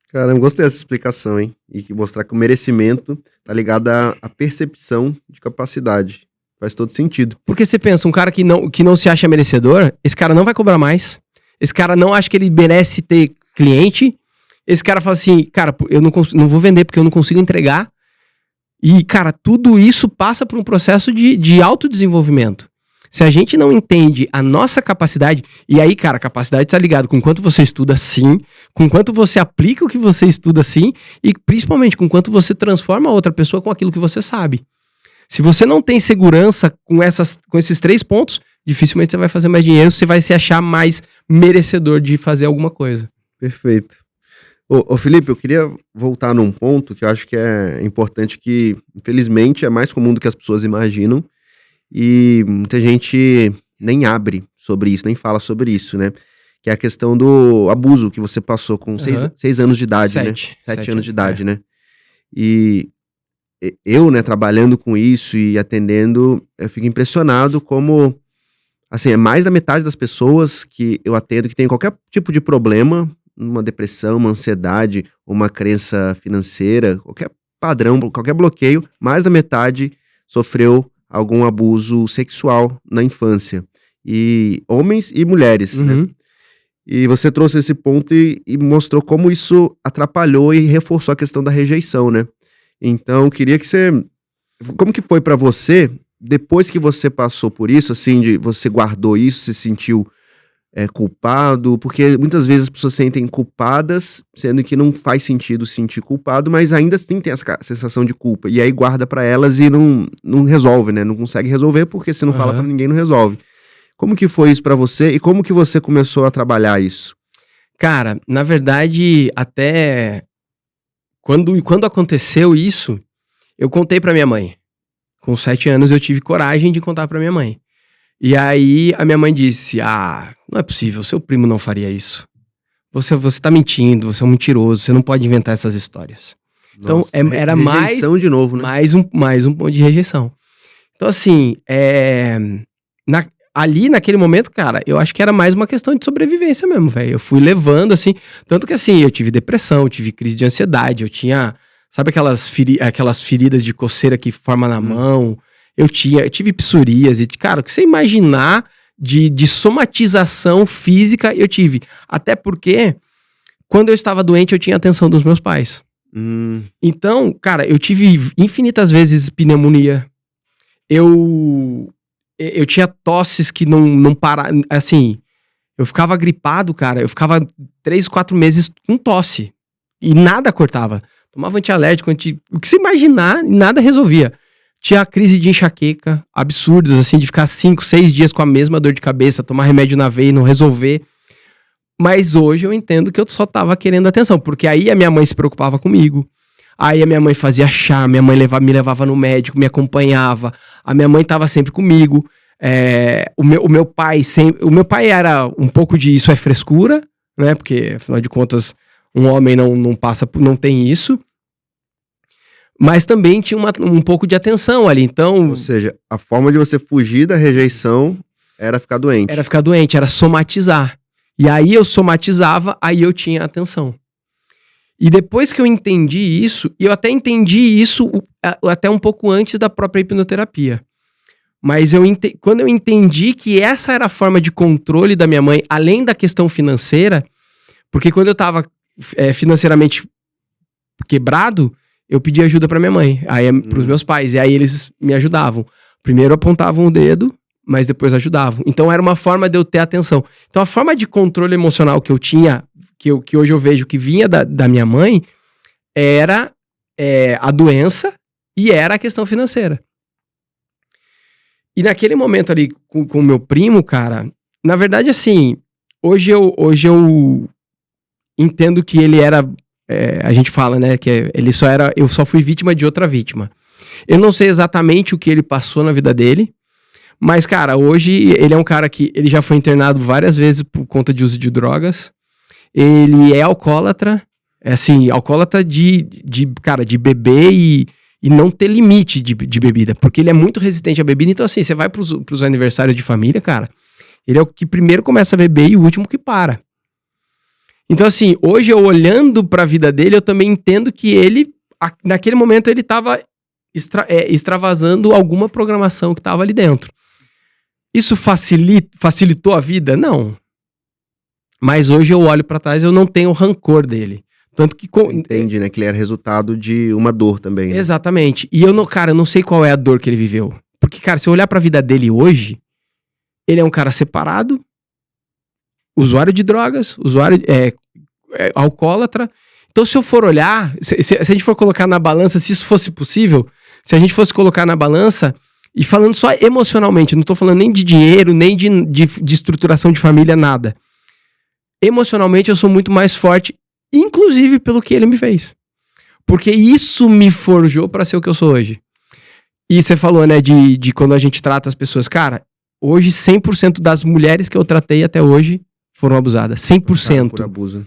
Caramba, gostei dessa explicação, hein? E que mostrar que o merecimento tá ligado à percepção de capacidade. Faz todo sentido. Porque você pensa, um cara que não se acha merecedor, esse cara não vai cobrar mais, esse cara não acha que ele merece ter cliente, esse cara fala assim, cara, eu não vou vender porque eu não consigo entregar. E, cara, tudo isso passa por um processo de autodesenvolvimento. Se a gente não entende a nossa capacidade, e aí, cara, a capacidade tá ligado com quanto você estuda, sim, com quanto você aplica o que você estuda, sim, e principalmente com quanto você transforma a outra pessoa com aquilo que você sabe. Se você não tem segurança com esses 3 pontos, dificilmente você vai fazer mais dinheiro, você vai se achar mais merecedor de fazer alguma coisa. Perfeito. Ô Felipe, eu queria voltar num ponto que eu acho que é importante, que infelizmente é mais comum do que as pessoas imaginam, e muita gente nem abre sobre isso, nem fala sobre isso, né? Que é a questão do abuso que você passou com 6 anos de idade, né? 7 anos de idade, né? E eu, né, trabalhando com isso e atendendo, eu fico impressionado como, assim, é mais da metade das pessoas que eu atendo que tem qualquer tipo de problema, uma depressão, uma ansiedade, uma crença financeira, qualquer padrão, qualquer bloqueio, mais da metade sofreu algum abuso sexual na infância. E homens e mulheres, né? E você trouxe esse ponto e mostrou como isso atrapalhou e reforçou a questão da rejeição, né? Então, queria que você... Como que foi pra você, depois que você passou por isso, assim, você guardou isso, se sentiu culpado? Porque muitas vezes as pessoas se sentem culpadas, sendo que não faz sentido sentir culpado, mas ainda assim tem essa sensação de culpa. E aí guarda pra elas e não resolve, né? Não consegue resolver, porque se não fala pra ninguém, não resolve. Como que foi isso pra você e como que você começou a trabalhar isso? Cara, na verdade, até quando aconteceu isso, eu contei pra minha mãe. Com 7 anos eu tive coragem de contar pra minha mãe. E aí a minha mãe disse, não é possível, seu primo não faria isso. Você tá mentindo, você é um mentiroso, você não pode inventar essas histórias. Nossa, então era rejeição de novo, né? mais um ponto de rejeição. Então assim, ali naquele momento, cara, eu acho que era mais uma questão de sobrevivência mesmo, velho. Eu fui levando assim, tanto que assim, eu tive depressão, eu tive crise de ansiedade, eu tinha, sabe aquelas feridas de coceira que forma na mão? Eu tive psoríase, cara, o que você imaginar de somatização física eu tive. Até porque, quando eu estava doente, eu tinha a atenção dos meus pais. Então, cara, eu tive infinitas vezes pneumonia. Eu tinha tosses que não paravam, assim, eu ficava gripado, cara, eu ficava 3, 4 meses com tosse. E nada cortava. Tomava antialérgico, o que você imaginar, nada resolvia. Tinha crise de enxaqueca, absurdos, assim, de ficar 5, 6 dias com a mesma dor de cabeça, tomar remédio na veia e não resolver. Mas hoje eu entendo que eu só tava querendo atenção, porque aí a minha mãe se preocupava comigo, aí a minha mãe fazia chá, minha mãe me levava no médico, me acompanhava, a minha mãe tava sempre comigo, o meu pai era um pouco de isso é frescura, né, porque afinal de contas um homem não tem isso. Mas também tinha um pouco de atenção ali, então... Ou seja, a forma de você fugir da rejeição era ficar doente. Era ficar doente, era somatizar. E aí eu somatizava, aí eu tinha atenção. E depois que eu entendi isso, e eu até entendi isso até um pouco antes da própria hipnoterapia. Mas quando eu entendi que essa era a forma de controle da minha mãe, além da questão financeira, porque quando eu tava financeiramente quebrado, eu pedi ajuda pra minha mãe, aí pros meus pais, e aí eles me ajudavam. Primeiro apontavam o dedo, mas depois ajudavam. Então era uma forma de eu ter atenção. Então a forma de controle emocional que eu tinha, que hoje eu vejo que vinha da minha mãe, era a doença e era a questão financeira. E naquele momento ali com o meu primo, cara, na verdade, assim, hoje eu entendo que ele era, a gente fala, né, que eu só fui vítima de outra vítima. Eu não sei exatamente o que ele passou na vida dele, mas, cara, hoje ele é um cara que ele já foi internado várias vezes por conta de uso de drogas. Ele é alcoólatra, assim, alcoólatra cara, de beber e não ter limite de bebida, porque ele é muito resistente à bebida. Então, assim, você vai pros aniversários de família, cara, ele é o que primeiro começa a beber e o último que para. Então, assim, hoje eu olhando pra vida dele, eu também entendo que ele, naquele momento, ele tava extravasando alguma programação que tava ali dentro. Isso facilitou a vida? Não. Mas hoje eu olho pra trás e eu não tenho rancor dele. Tanto que... Entendi, né? Que ele era resultado de uma dor também. Né? Exatamente. E cara, eu não sei qual é a dor que ele viveu. Porque, cara, se eu olhar pra vida dele hoje, ele é um cara separado, usuário de drogas, alcoólatra. Então, se eu for olhar, se a gente for colocar na balança, se isso fosse possível, se a gente fosse colocar na balança, e falando só emocionalmente, não tô falando nem de dinheiro, nem de estruturação de família, nada. Emocionalmente, eu sou muito mais forte, inclusive pelo que ele me fez. Porque isso me forjou pra ser o que eu sou hoje. E você falou, né, de quando a gente trata as pessoas. Cara, hoje 100% das mulheres que eu tratei até hoje foram abusadas. 100%. Por abuso.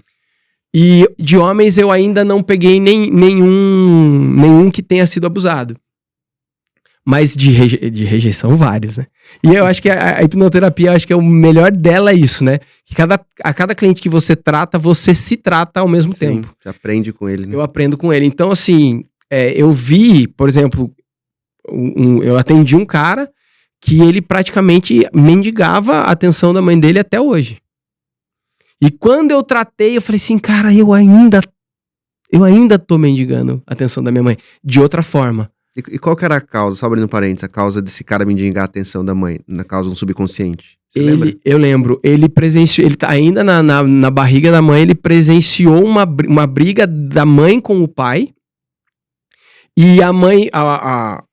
E de homens eu ainda não peguei nenhum que tenha sido abusado. Mas de rejeição, vários, né? E eu acho que a hipnoterapia, eu acho que é o melhor dela é isso, né? Que a cada cliente que você trata, você se trata ao mesmo tempo. Você aprende com ele, né? Eu aprendo com ele. Então, assim, eu vi, por exemplo, eu atendi um cara que ele praticamente mendigava a atenção da mãe dele até hoje. E quando eu tratei, eu falei assim, cara, eu ainda tô mendigando a atenção da minha mãe, de outra forma. E qual que era a causa, só abrindo parênteses, a causa desse cara mendigar a atenção da mãe, na causa do subconsciente? Você lembra? Eu lembro, ele presenciou, ele tá ainda na barriga da mãe, ele presenciou uma briga da mãe com o pai, e a mãe,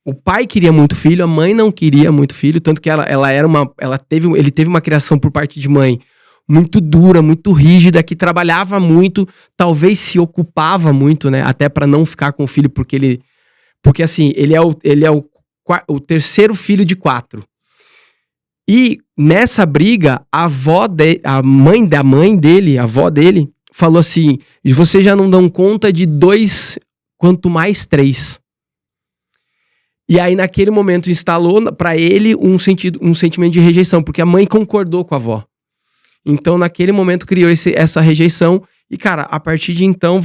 o pai queria muito filho, a mãe não queria muito filho, tanto que ele teve uma criação por parte de mãe muito dura, muito rígida, que trabalhava muito, talvez se ocupava muito, né, até pra não ficar com o filho, porque assim, ele é o terceiro filho de 4. E nessa briga, a mãe da mãe dele, a avó dele, falou assim, vocês já não dão conta de 2, quanto mais 3. E aí naquele momento instalou pra ele um sentimento de rejeição, porque a mãe concordou com a avó. Então naquele momento criou essa rejeição, e cara, a partir de então,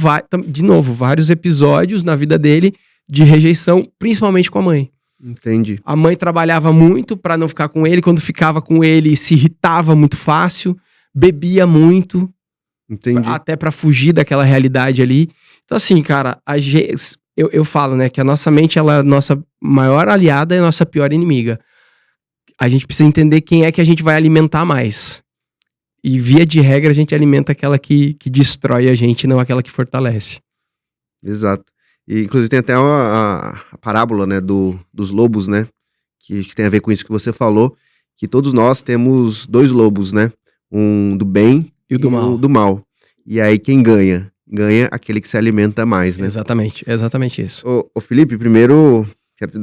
de novo, vários episódios na vida dele, de rejeição, principalmente com a mãe. Entendi. A mãe trabalhava muito pra não ficar com ele, quando ficava com ele se irritava muito fácil, bebia muito. Entendi. Até pra fugir daquela realidade ali. Então assim, cara, eu falo, né, que a nossa mente, ela é a nossa maior aliada e a nossa pior inimiga. A gente precisa entender quem é que a gente vai alimentar mais. E via de regra a gente alimenta aquela que destrói a gente, não aquela que fortalece. Exato. E, inclusive, tem até a parábola, né, dos lobos, né, que tem a ver com isso que você falou, que todos nós temos 2 lobos, né, um do bem e o do mal. E aí, quem ganha? Ganha aquele que se alimenta mais, né? Exatamente isso. Ô Felipe, primeiro, quero te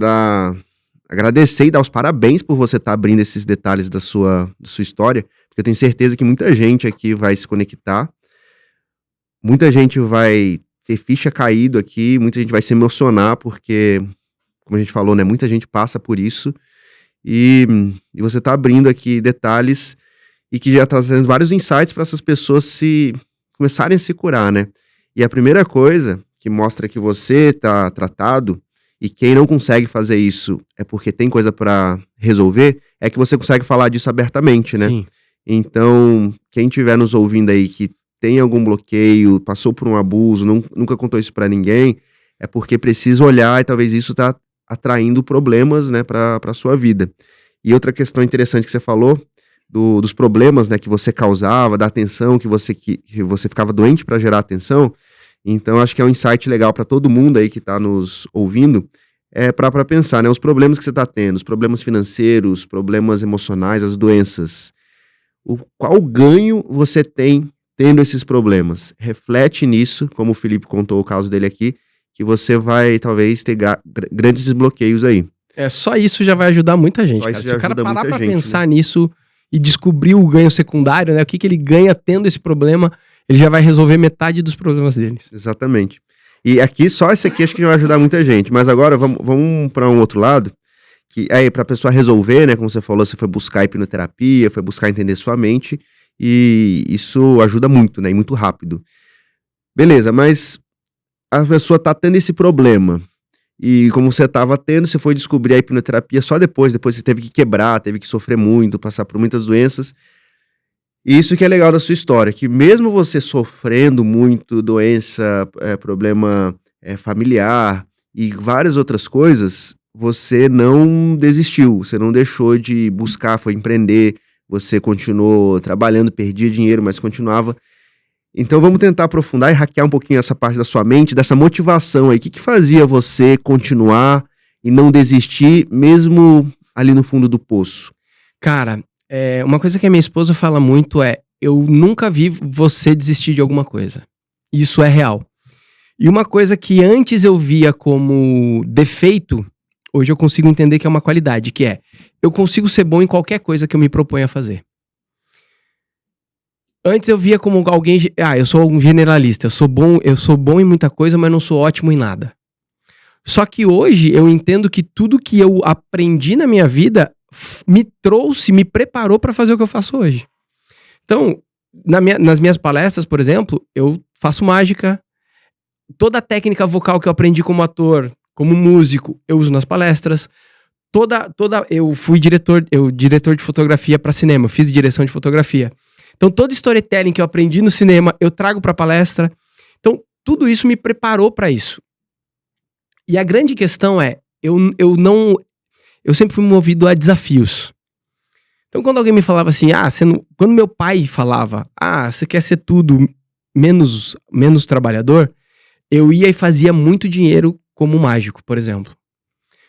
agradecer e dar os parabéns por você estar abrindo esses detalhes da sua história, porque eu tenho certeza que muita gente aqui vai se conectar, muita gente vai ter ficha caído aqui, muita gente vai se emocionar, porque, como a gente falou, né, muita gente passa por isso, e você tá abrindo aqui detalhes, e que já tá trazendo vários insights para essas pessoas começarem a se curar, né? E a primeira coisa que mostra que você tá tratado, e quem não consegue fazer isso é porque tem coisa para resolver, é que você consegue falar disso abertamente, né? Sim. Então, quem estiver nos ouvindo aí que tem algum bloqueio, passou por um abuso, nunca contou isso pra ninguém, é porque precisa olhar e talvez isso tá atraindo problemas, né, pra sua vida. E outra questão interessante que você falou, dos problemas, né, que você causava, da atenção que você ficava doente pra gerar atenção, então acho que é um insight legal pra todo mundo aí que tá nos ouvindo, para pensar, né? Os problemas que você está tendo, os problemas financeiros, problemas emocionais, as doenças. Qual ganho você tem tendo esses problemas? Reflete nisso, como o Felipe contou o caso dele aqui, que você vai talvez ter grandes desbloqueios aí. Só isso já vai ajudar muita gente, cara. Se o cara parar pra pensar nisso e descobrir o ganho secundário, né? O que ele ganha tendo esse problema, ele já vai resolver metade dos problemas deles. Exatamente. E aqui, só esse aqui acho que já vai ajudar muita gente. Mas agora vamos para um outro lado, que aí pra pessoa resolver, né? Como você falou, você foi buscar hipnoterapia, foi buscar entender sua mente, e isso ajuda muito, né? E muito rápido. Beleza, mas a pessoa tá tendo esse problema. E como você estava tendo, você foi descobrir a hipnoterapia só depois você teve que quebrar, teve que sofrer muito, passar por muitas doenças. E isso que é legal da sua história, que mesmo você sofrendo muito, doença, problema familiar e várias outras coisas, você não desistiu, você não deixou de buscar, foi empreender, você continuou trabalhando, perdia dinheiro, mas continuava. Então vamos tentar aprofundar e hackear um pouquinho essa parte da sua mente, dessa motivação aí. O que fazia você continuar e não desistir, mesmo ali no fundo do poço? Cara, uma coisa que a minha esposa fala muito eu nunca vi você desistir de alguma coisa. Isso é real. E uma coisa que antes eu via como defeito, hoje eu consigo entender que é uma qualidade, que eu consigo ser bom em qualquer coisa que eu me proponho a fazer. Antes eu via como alguém, eu sou um generalista, eu sou bom em muita coisa, mas não sou ótimo em nada. Só que hoje eu entendo que tudo que eu aprendi na minha vida me preparou para fazer o que eu faço hoje. Então, nas minhas palestras, por exemplo, eu faço mágica, toda a técnica vocal que eu aprendi como ator, como músico, eu uso nas palestras. Eu fui diretor de fotografia para cinema, eu fiz direção de fotografia. Então, todo storytelling que eu aprendi no cinema, eu trago pra palestra. Então, tudo isso me preparou pra isso. E a grande questão eu sempre fui movido a desafios. Então, quando alguém me falava assim, quando meu pai falava, você quer ser tudo menos trabalhador, eu ia e fazia muito dinheiro como mágico, por exemplo.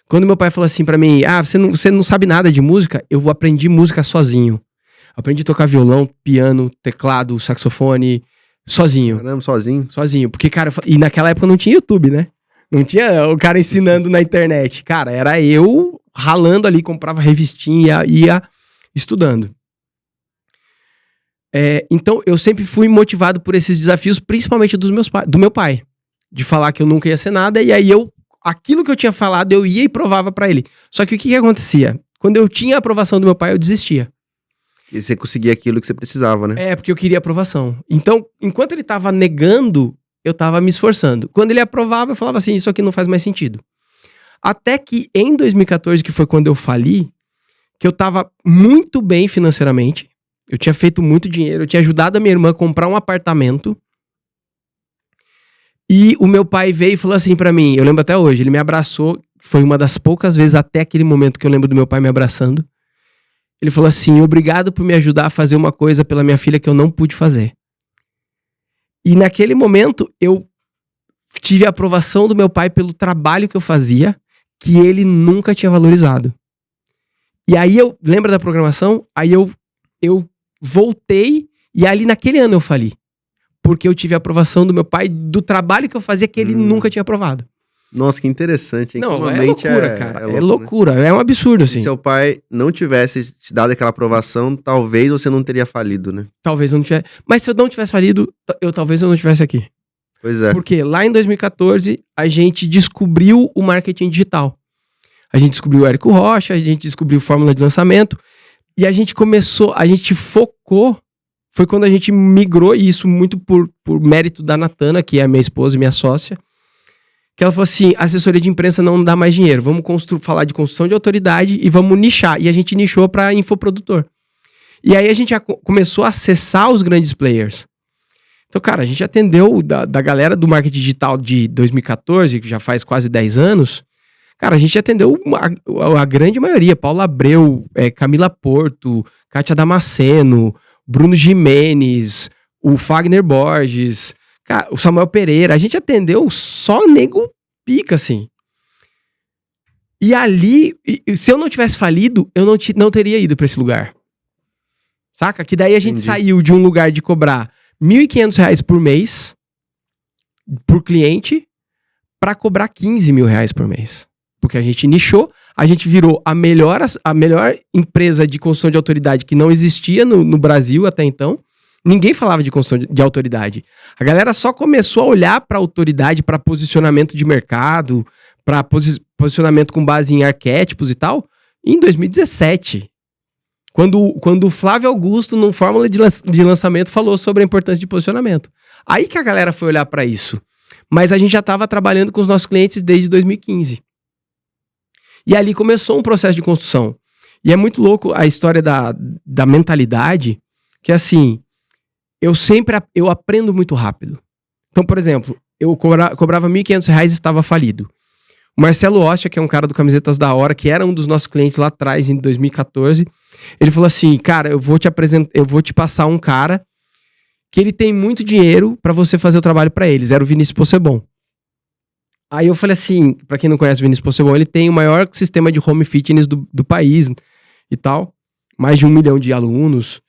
Quando meu pai falou assim pra mim, você não sabe nada de música, eu aprendi música sozinho. Aprendi a tocar violão, piano, teclado, saxofone, sozinho. Caramba, sozinho? Sozinho, porque, cara, e naquela época não tinha YouTube, né? Não tinha o cara ensinando na internet. Cara, era eu ralando ali, comprava revistinha, ia estudando. Então, eu sempre fui motivado por esses desafios, principalmente do meu pai. De falar que eu nunca ia ser nada, e aí aquilo que eu tinha falado, eu ia e provava pra ele. Só que o que acontecia? Quando eu tinha a aprovação do meu pai, eu desistia. E você conseguia aquilo que você precisava, né? Porque eu queria aprovação. Então, enquanto ele tava negando, eu tava me esforçando. Quando ele aprovava, eu falava assim, isso aqui não faz mais sentido. Até que em 2014, que foi quando eu fali, que eu tava muito bem financeiramente, eu tinha feito muito dinheiro, eu tinha ajudado a minha irmã a comprar um apartamento, e o meu pai veio e falou assim pra mim, eu lembro até hoje, ele me abraçou, foi uma das poucas vezes até aquele momento que eu lembro do meu pai me abraçando. Ele falou assim, obrigado por me ajudar a fazer uma coisa pela minha filha que eu não pude fazer. E naquele momento, eu tive a aprovação do meu pai pelo trabalho que eu fazia, que ele nunca tinha valorizado. E aí lembra da programação? Aí eu voltei, e ali naquele ano eu fali. Porque eu tive a aprovação do meu pai do trabalho que eu fazia que ele nunca tinha aprovado. Nossa, que interessante, hein? Não, é loucura, cara. É loucura, né? É um absurdo, assim. Se seu pai não tivesse te dado aquela aprovação, talvez você não teria falido, né? Talvez eu não tivesse. Mas se eu não tivesse falido, talvez eu não estivesse aqui. Pois é. Porque lá em 2014, a gente descobriu o marketing digital. A gente descobriu o Érico Rocha, a gente descobriu fórmula de lançamento, e a gente focou, foi quando a gente migrou, e isso muito por mérito da Natana, que é a minha esposa e minha sócia, que ela falou assim, assessoria de imprensa não dá mais dinheiro, vamos falar de construção de autoridade e vamos nichar. E a gente nichou para infoprodutor. E aí a gente começou a acessar os grandes players. Então, cara, a gente atendeu da galera do marketing digital de 2014, que já faz quase 10 anos, cara, a gente atendeu a grande maioria, Paula Abreu, Camila Porto, Kátia Damasceno, Bruno Gimenez, o Fagner Borges, cara, o Samuel Pereira, a gente atendeu só nego pica, assim. E ali, se eu não tivesse falido, eu não teria ido pra esse lugar. Saca? Que daí a gente saiu de um lugar de cobrar R$1.500 por mês por cliente pra cobrar R$15.000 por mês. Porque a gente nichou, a gente virou a melhor empresa de construção de autoridade que não existia no Brasil até então. Ninguém falava de construção de autoridade. A galera só começou a olhar pra autoridade, pra posicionamento de mercado, pra posicionamento com base em arquétipos e tal, em 2017. Quando o Flávio Augusto, num Fórmula de Lançamento, falou sobre a importância de posicionamento. Aí que a galera foi olhar pra isso. Mas a gente já estava trabalhando com os nossos clientes desde 2015. E ali começou um processo de construção. E é muito louco a história da mentalidade, que assim, eu aprendo muito rápido. Então, por exemplo, eu cobrava R$1.500 e estava falido. O Marcelo Ostia, que é um cara do Camisetas da Hora, que era um dos nossos clientes lá atrás, em 2014, ele falou assim, cara, eu vou te passar um cara que ele tem muito dinheiro pra você fazer o trabalho pra eles. Era o Vinícius Possebon. Aí eu falei assim, pra quem não conhece o Vinícius Possebon, ele tem o maior sistema de home fitness do país e tal. Mais de 1 milhão de alunos.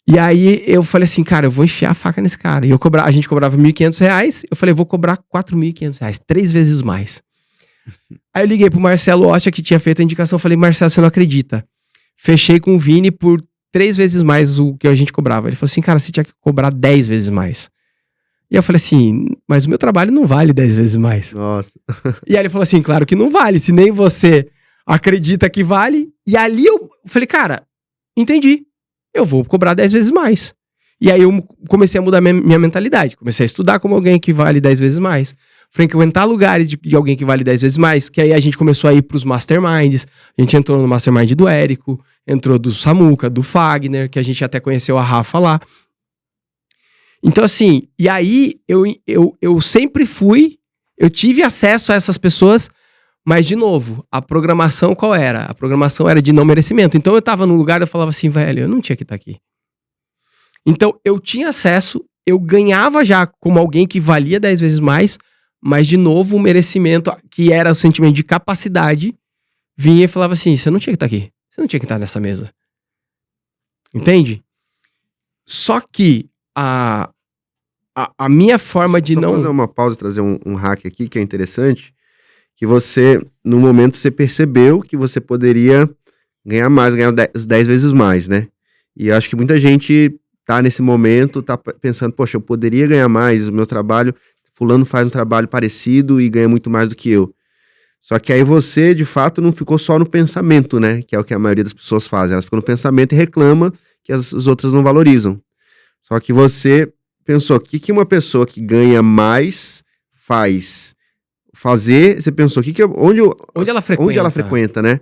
E aí eu falei assim, cara, eu vou enfiar a faca nesse cara. E a gente cobrava R$1.500, eu falei, vou cobrar R$4.500, 3 vezes mais. Aí eu liguei pro Marcelo Ostia, que tinha feito a indicação, falei, Marcelo, você não acredita. Fechei com o Vini por 3 vezes mais o que a gente cobrava. Ele falou assim, cara, você tinha que cobrar 10 vezes mais. E eu falei assim, mas o meu trabalho não vale 10 vezes mais. Nossa. E aí ele falou assim, claro que não vale, se nem você acredita que vale. E ali eu falei, cara, entendi, eu vou cobrar 10 vezes mais. E aí eu comecei a mudar minha mentalidade, comecei a estudar como alguém que vale 10 vezes mais, frequentar lugares de alguém que vale 10 vezes mais, que aí a gente começou a ir pros masterminds, a gente entrou no mastermind do Érico, entrou do Samuca, do Fagner, que a gente até conheceu a Rafa lá. Então assim, e aí eu sempre eu tive acesso a essas pessoas, mas de novo, a programação qual era? A programação era de não merecimento. Então eu tava num lugar e eu falava assim, velho, eu não tinha que estar aqui. Então eu tinha acesso, eu ganhava já como alguém que valia 10 vezes mais, mas de novo o merecimento, que era o sentimento de capacidade, vinha e falava assim, você não tinha que estar aqui, você não tinha que estar nessa mesa. Entende? Só que a minha forma de não... Só fazer uma pausa e trazer um hack aqui que é interessante, que você, no momento, você percebeu que você poderia ganhar mais, ganhar 10 vezes mais, né? E eu acho que muita gente tá nesse momento, tá pensando, poxa, eu poderia ganhar mais, o meu trabalho, fulano faz um trabalho parecido e ganha muito mais do que eu. Só que aí você, de fato, não ficou só no pensamento, né? Que é o que a maioria das pessoas fazem. Elas ficam no pensamento e reclamam que as outras não valorizam. Só que você pensou, o que uma pessoa que ganha mais faz? Você pensou, onde ela frequenta, né?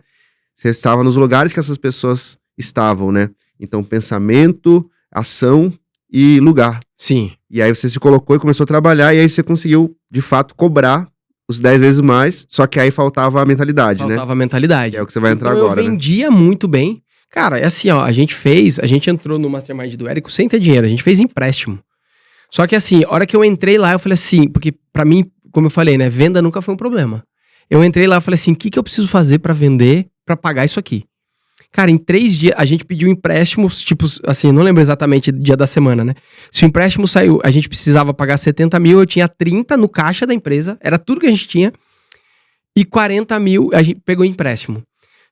Você estava nos lugares que essas pessoas estavam, né? Então, pensamento, ação e lugar. Sim. E aí você se colocou e começou a trabalhar, e aí você conseguiu, de fato, cobrar os 10 vezes mais, só que aí faltava a mentalidade, né? Faltava a mentalidade. Que é o que você vai entrar então agora, eu vendia muito bem. Cara, é assim, ó, a gente entrou no Mastermind do Érico sem ter dinheiro, a gente fez empréstimo. Só que assim, a hora que eu entrei lá, eu falei assim, porque pra mim, como eu falei, né, venda nunca foi um problema. Eu entrei lá e falei assim, o que eu preciso fazer pra vender, pra pagar isso aqui? Cara, em 3 dias, a gente pediu empréstimos, tipo, assim, não lembro exatamente o dia da semana, né? Se o empréstimo saiu, a gente precisava pagar 70 mil, eu tinha 30 no caixa da empresa, era tudo que a gente tinha, e 40 mil a gente pegou empréstimo.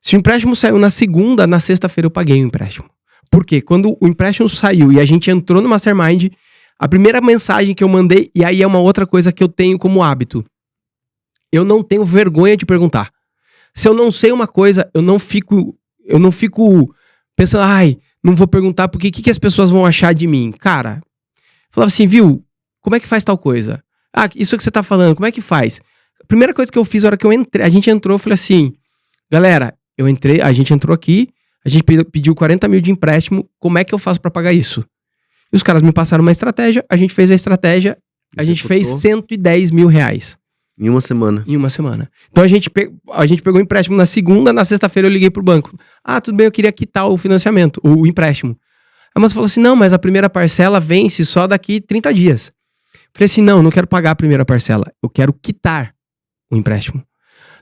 Se o empréstimo saiu na segunda, na sexta-feira eu paguei o empréstimo. Por quê? Quando o empréstimo saiu e a gente entrou no Mastermind, a primeira mensagem que eu mandei, e aí é uma outra coisa que eu tenho como hábito, eu não tenho vergonha de perguntar. Se eu não sei uma coisa, eu não fico pensando, não vou perguntar porque o que as pessoas vão achar de mim. Cara, falava assim, viu, como é que faz tal coisa? Isso que você tá falando, como é que faz? A primeira coisa que eu fiz, na hora que eu entrei, a gente entrou, eu falei assim, galera, a gente entrou aqui, a gente pediu 40 mil de empréstimo, como é que eu faço pra pagar isso? E os caras me passaram uma estratégia, a gente fez a estratégia, a gente fez 110 mil reais. Em uma semana. Em uma semana. Então a gente pegou o empréstimo na segunda, na sexta-feira eu liguei pro banco. Tudo bem, eu queria quitar o financiamento, o empréstimo. A moça falou assim, não, mas a primeira parcela vence só daqui 30 dias. Eu falei assim, não quero pagar a primeira parcela, eu quero quitar o empréstimo.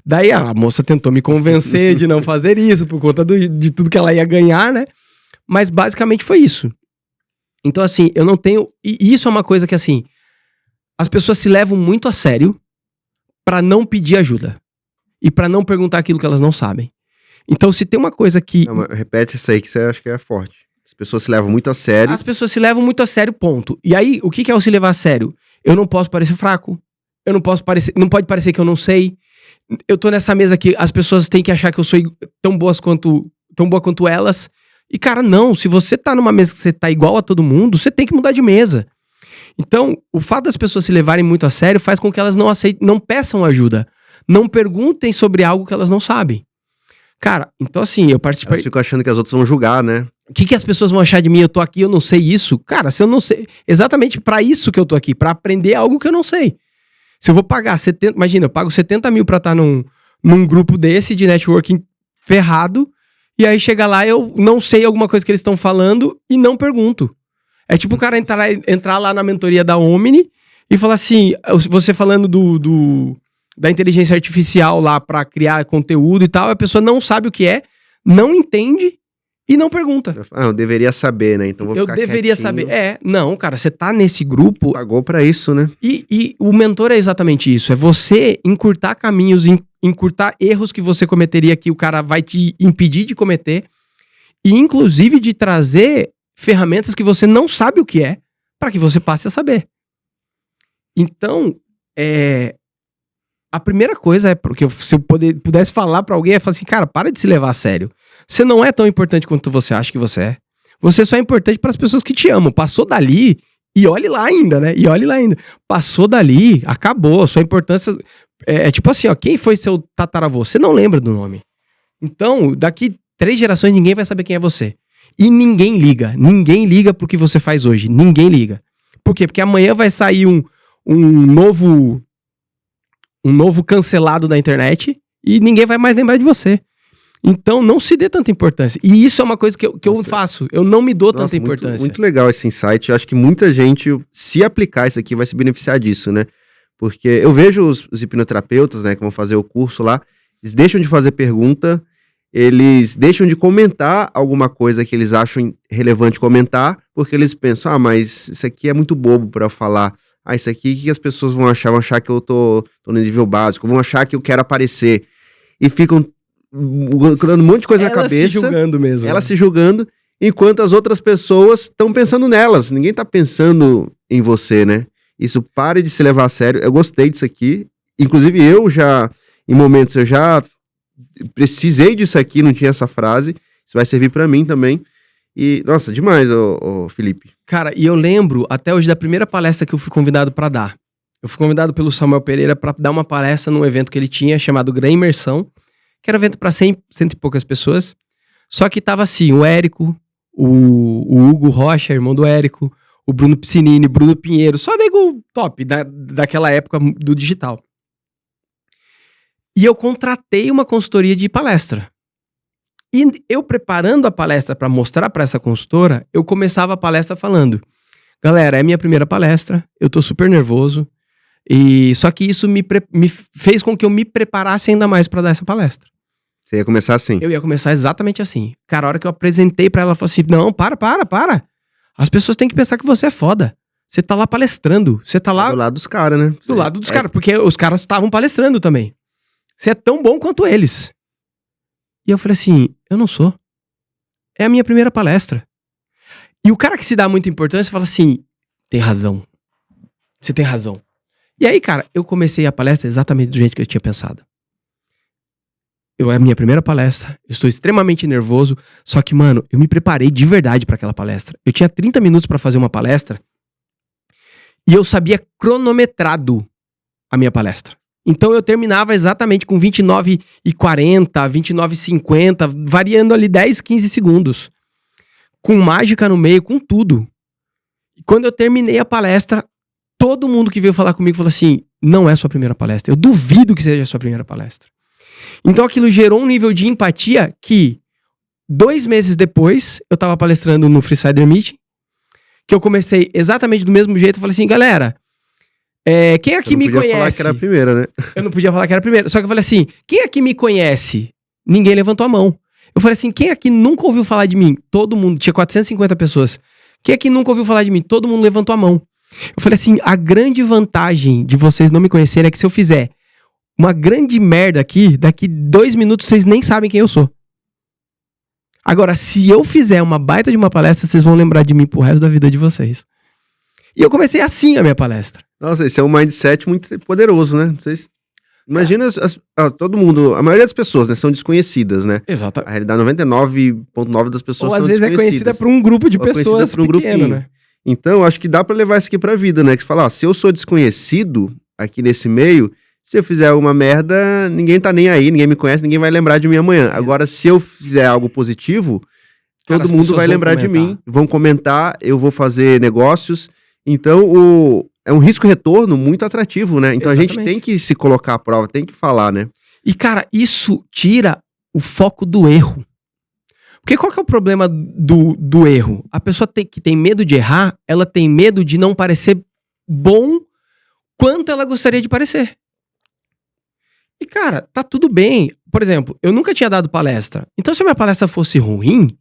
Daí a moça tentou me convencer de não fazer isso, por conta de tudo que ela ia ganhar, né? Mas basicamente foi isso. Então, assim, eu não tenho... E isso é uma coisa que, assim, as pessoas se levam muito a sério pra não pedir ajuda. E pra não perguntar aquilo que elas não sabem. Então, se tem uma coisa que... Não, repete isso aí que você acha que é forte. As pessoas se levam muito a sério. As pessoas se levam muito a sério, ponto. E aí, o que é o se levar a sério? Eu não posso parecer fraco. Eu não posso parecer... Não pode parecer que eu não sei. Eu tô nessa mesa aqui, as pessoas têm que achar que eu sou tão boa quanto elas. E, cara, não. Se você tá numa mesa que você tá igual a todo mundo, você tem que mudar de mesa. Então, o fato das pessoas se levarem muito a sério faz com que elas não aceitem, não peçam ajuda. Não perguntem sobre algo que elas não sabem. Cara, então assim, eu participei... Elas ficam achando que as outras vão julgar, né? O que as pessoas vão achar de mim? Eu tô aqui, eu não sei isso. Cara, se eu não sei... Exatamente pra isso que eu tô aqui, pra aprender algo que eu não sei. Se eu vou pagar 70... Imagina, eu pago 70 mil pra estar num grupo desse de networking ferrado, e aí chega lá, eu não sei alguma coisa que eles estão falando e não pergunto. É tipo o cara entrar lá na mentoria da Omni e falar assim, você falando da inteligência artificial lá pra criar conteúdo e tal, a pessoa não sabe o que é, não entende e não pergunta. Ah, eu deveria saber, né? Então vou ficar deveria quietinho. saber. Não, cara, você tá nesse grupo... Pagou pra isso, né? E o mentor é exatamente isso, é você encurtar caminhos, encurtar erros que você cometeria que o cara vai te impedir de cometer e inclusive de trazer ferramentas que você não sabe o que é para que você passe a saber. Então, a primeira coisa é, porque se eu pudesse falar pra alguém, é falar assim, cara, para de se levar a sério. Você não é tão importante quanto você acha que você é. Você só é importante para as pessoas que te amam. Passou dali, e olhe lá ainda, né? E olhe lá ainda. Passou dali, acabou. Sua importância é tipo assim, ó, quem foi seu tataravô? Você não lembra do nome. Então, daqui 3 gerações, ninguém vai saber quem é você. E ninguém liga pro que você faz hoje. Ninguém liga. Por quê? Porque amanhã vai sair um novo cancelado da internet e ninguém vai mais lembrar de você. Então, não se dê tanta importância. E isso é uma coisa que eu faço. Eu não me dou tanta importância. Muito legal esse insight. Eu acho que muita gente, se aplicar isso aqui, vai se beneficiar disso, né? Porque eu vejo os hipnoterapeutas, né, que vão fazer o curso lá, eles deixam de fazer pergunta, eles deixam de comentar alguma coisa que eles acham relevante comentar, porque eles pensam, mas isso aqui é muito bobo pra eu falar. Isso aqui, o que as pessoas vão achar? Vão achar que eu tô no nível básico, vão achar que eu quero aparecer. E ficam colocando um monte de coisa na cabeça. Elas se julgando mesmo. Elas se julgando, enquanto as outras pessoas estão pensando nelas. Ninguém tá pensando em você, né? Isso, pare de se levar a sério. Eu gostei disso aqui. Inclusive, em momentos, eu já precisei disso aqui, não tinha essa frase. Isso vai servir pra mim também. E, nossa, demais, Felipe. Cara, e eu lembro até hoje da primeira palestra que eu fui convidado pra dar. Eu fui convidado pelo Samuel Pereira pra dar uma palestra num evento que ele tinha, chamado Gran Imersão, que era um evento pra 100 e poucas pessoas. Só que tava assim, o Érico, o Hugo Rocha, irmão do Érico, o Bruno Piscinini, Bruno Pinheiro, só nego top daquela época do digital. E eu contratei uma consultoria de palestra. E eu preparando a palestra para mostrar para essa consultora, eu começava a palestra falando, galera, é minha primeira palestra, eu tô super nervoso, e só que isso me fez com que eu me preparasse ainda mais para dar essa palestra. Você ia começar assim? Eu ia começar exatamente assim. Cara, a hora que eu apresentei para ela, ela falou assim, não, para. As pessoas têm que pensar que você é foda. Você tá lá palestrando, você tá lá... Do lado dos caras, né? Do lado dos caras, porque os caras estavam palestrando também. Você é tão bom quanto eles. E eu falei assim, eu não sou. É a minha primeira palestra. E o cara que se dá muita importância fala assim, tem razão. Você tem razão. E aí, cara, eu comecei a palestra exatamente do jeito que eu tinha pensado. É a minha primeira palestra, eu estou extremamente nervoso, só que, mano, eu me preparei de verdade para aquela palestra. Eu tinha 30 minutos para fazer uma palestra e eu sabia cronometrado a minha palestra. Então eu terminava exatamente com 29:40, 29:50, variando ali 10, 15 segundos. Com mágica no meio, com tudo. E quando eu terminei a palestra, todo mundo que veio falar comigo falou assim, não é sua primeira palestra. Eu duvido que seja a sua primeira palestra. Então aquilo gerou um nível de empatia que 2 meses depois, eu tava palestrando no Freesider Meeting, que eu comecei exatamente do mesmo jeito, eu falei assim, galera, Quem aqui me Você não podia falar conhece? que era a primeira, né? Eu não podia falar que era a primeira. Só que eu falei assim, quem aqui me conhece? Ninguém levantou a mão. Eu falei assim, quem aqui nunca ouviu falar de mim? Todo mundo. Tinha 450 pessoas. Quem aqui nunca ouviu falar de mim? Todo mundo levantou a mão. Eu falei assim, a grande vantagem de vocês não me conhecerem é que se eu fizer uma grande merda aqui, daqui 2 minutos vocês nem sabem quem eu sou. Agora, se eu fizer uma baita de uma palestra, vocês vão lembrar de mim pro resto da vida de vocês. E eu comecei assim a minha palestra. Nossa, esse é um mindset muito poderoso, né? Vocês... Imagina todo mundo, a maioria das pessoas, né, são desconhecidas, né? Exato. A realidade, 99,9% das pessoas Ou são às vezes é conhecida por um grupo de pessoas pequeno, né? Então, acho que dá pra levar isso aqui pra vida, né? Que você fala, ó, se eu sou desconhecido aqui nesse meio, se eu fizer uma merda, ninguém tá nem aí, ninguém me conhece, ninguém vai lembrar de mim amanhã. Agora, se eu fizer algo positivo, todo mundo vai lembrar de mim, vão comentar, eu vou fazer negócios. Então, é um risco-retorno muito atrativo, né? Então, Exatamente. a gente tem que se colocar à prova, tem que falar, né? E, cara, isso tira o foco do erro. Porque qual que é o problema do erro? A pessoa que tem medo de errar, ela tem medo de não parecer bom quanto ela gostaria de parecer. E, cara, tá tudo bem. Por exemplo, eu nunca tinha dado palestra. Então, se a minha palestra fosse ruim,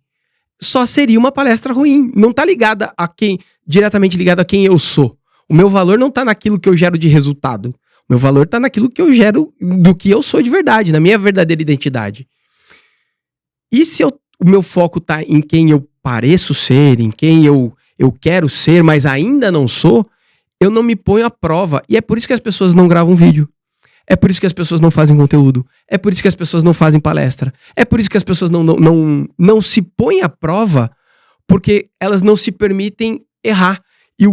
só seria uma palestra ruim. Não tá ligada a diretamente ligada a quem eu sou. O meu valor não tá naquilo que eu gero de resultado. O meu valor tá naquilo que eu gero do que eu sou de verdade, na minha verdadeira identidade. E se o meu foco tá em quem eu pareço ser, em quem eu quero ser, mas ainda não sou, eu não me ponho à prova. E é por isso que as pessoas não gravam vídeo. É por isso que as pessoas não fazem conteúdo. É por isso que as pessoas não fazem palestra. É por isso que as pessoas não se põem à prova, porque elas não se permitem errar. E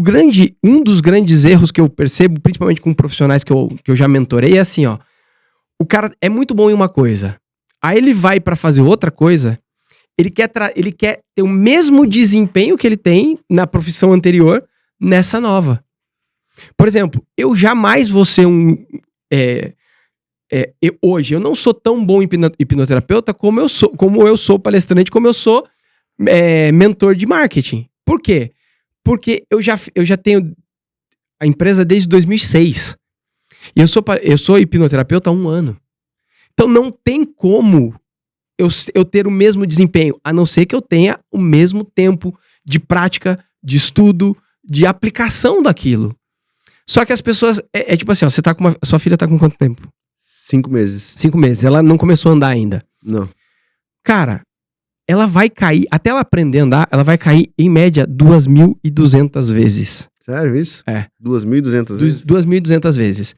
um dos grandes erros que eu percebo, principalmente com profissionais que eu já mentorei, é assim, ó. O cara é muito bom em uma coisa. Aí ele vai pra fazer outra coisa, ele quer ter o mesmo desempenho que ele tem na profissão anterior, nessa nova. Por exemplo, eu jamais vou ser hoje, eu não sou tão bom hipnoterapeuta como eu sou palestrante, como eu sou mentor de marketing. Por quê? Porque eu já tenho a empresa desde 2006. E eu sou hipnoterapeuta há 1 ano. Então não tem como eu ter o mesmo desempenho, a não ser que eu tenha o mesmo tempo de prática, de estudo, de aplicação daquilo. Só que as pessoas... É tipo assim, ó, sua filha tá com quanto tempo? 5 meses. 5 meses. Ela não começou a andar ainda. Não. Cara, ela vai cair, até ela aprender a andar, ela vai cair, em média, 2.200 vezes. Sério isso? É. 2.200 vezes? 2.200 vezes.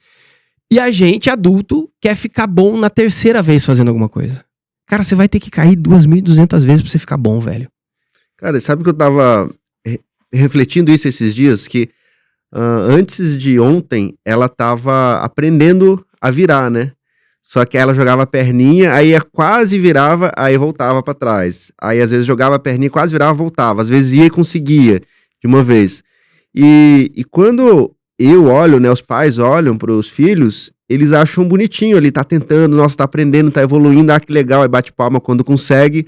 E a gente, adulto, quer ficar bom na 3ª vez fazendo alguma coisa. Cara, você vai ter que cair 2.200 vezes pra você ficar bom, velho. Cara, sabe que eu tava refletindo isso esses dias? Que antes de ontem, ela tava aprendendo a virar, né? Só que ela jogava a perninha, aí quase virava, aí voltava pra trás. Aí às vezes jogava a perninha, quase virava, voltava. Às vezes ia e conseguia de uma vez. E quando eu olho, né, os pais olham pros filhos, eles acham bonitinho, ele tá tentando, nossa, tá aprendendo, tá evoluindo, que legal, aí bate palma quando consegue.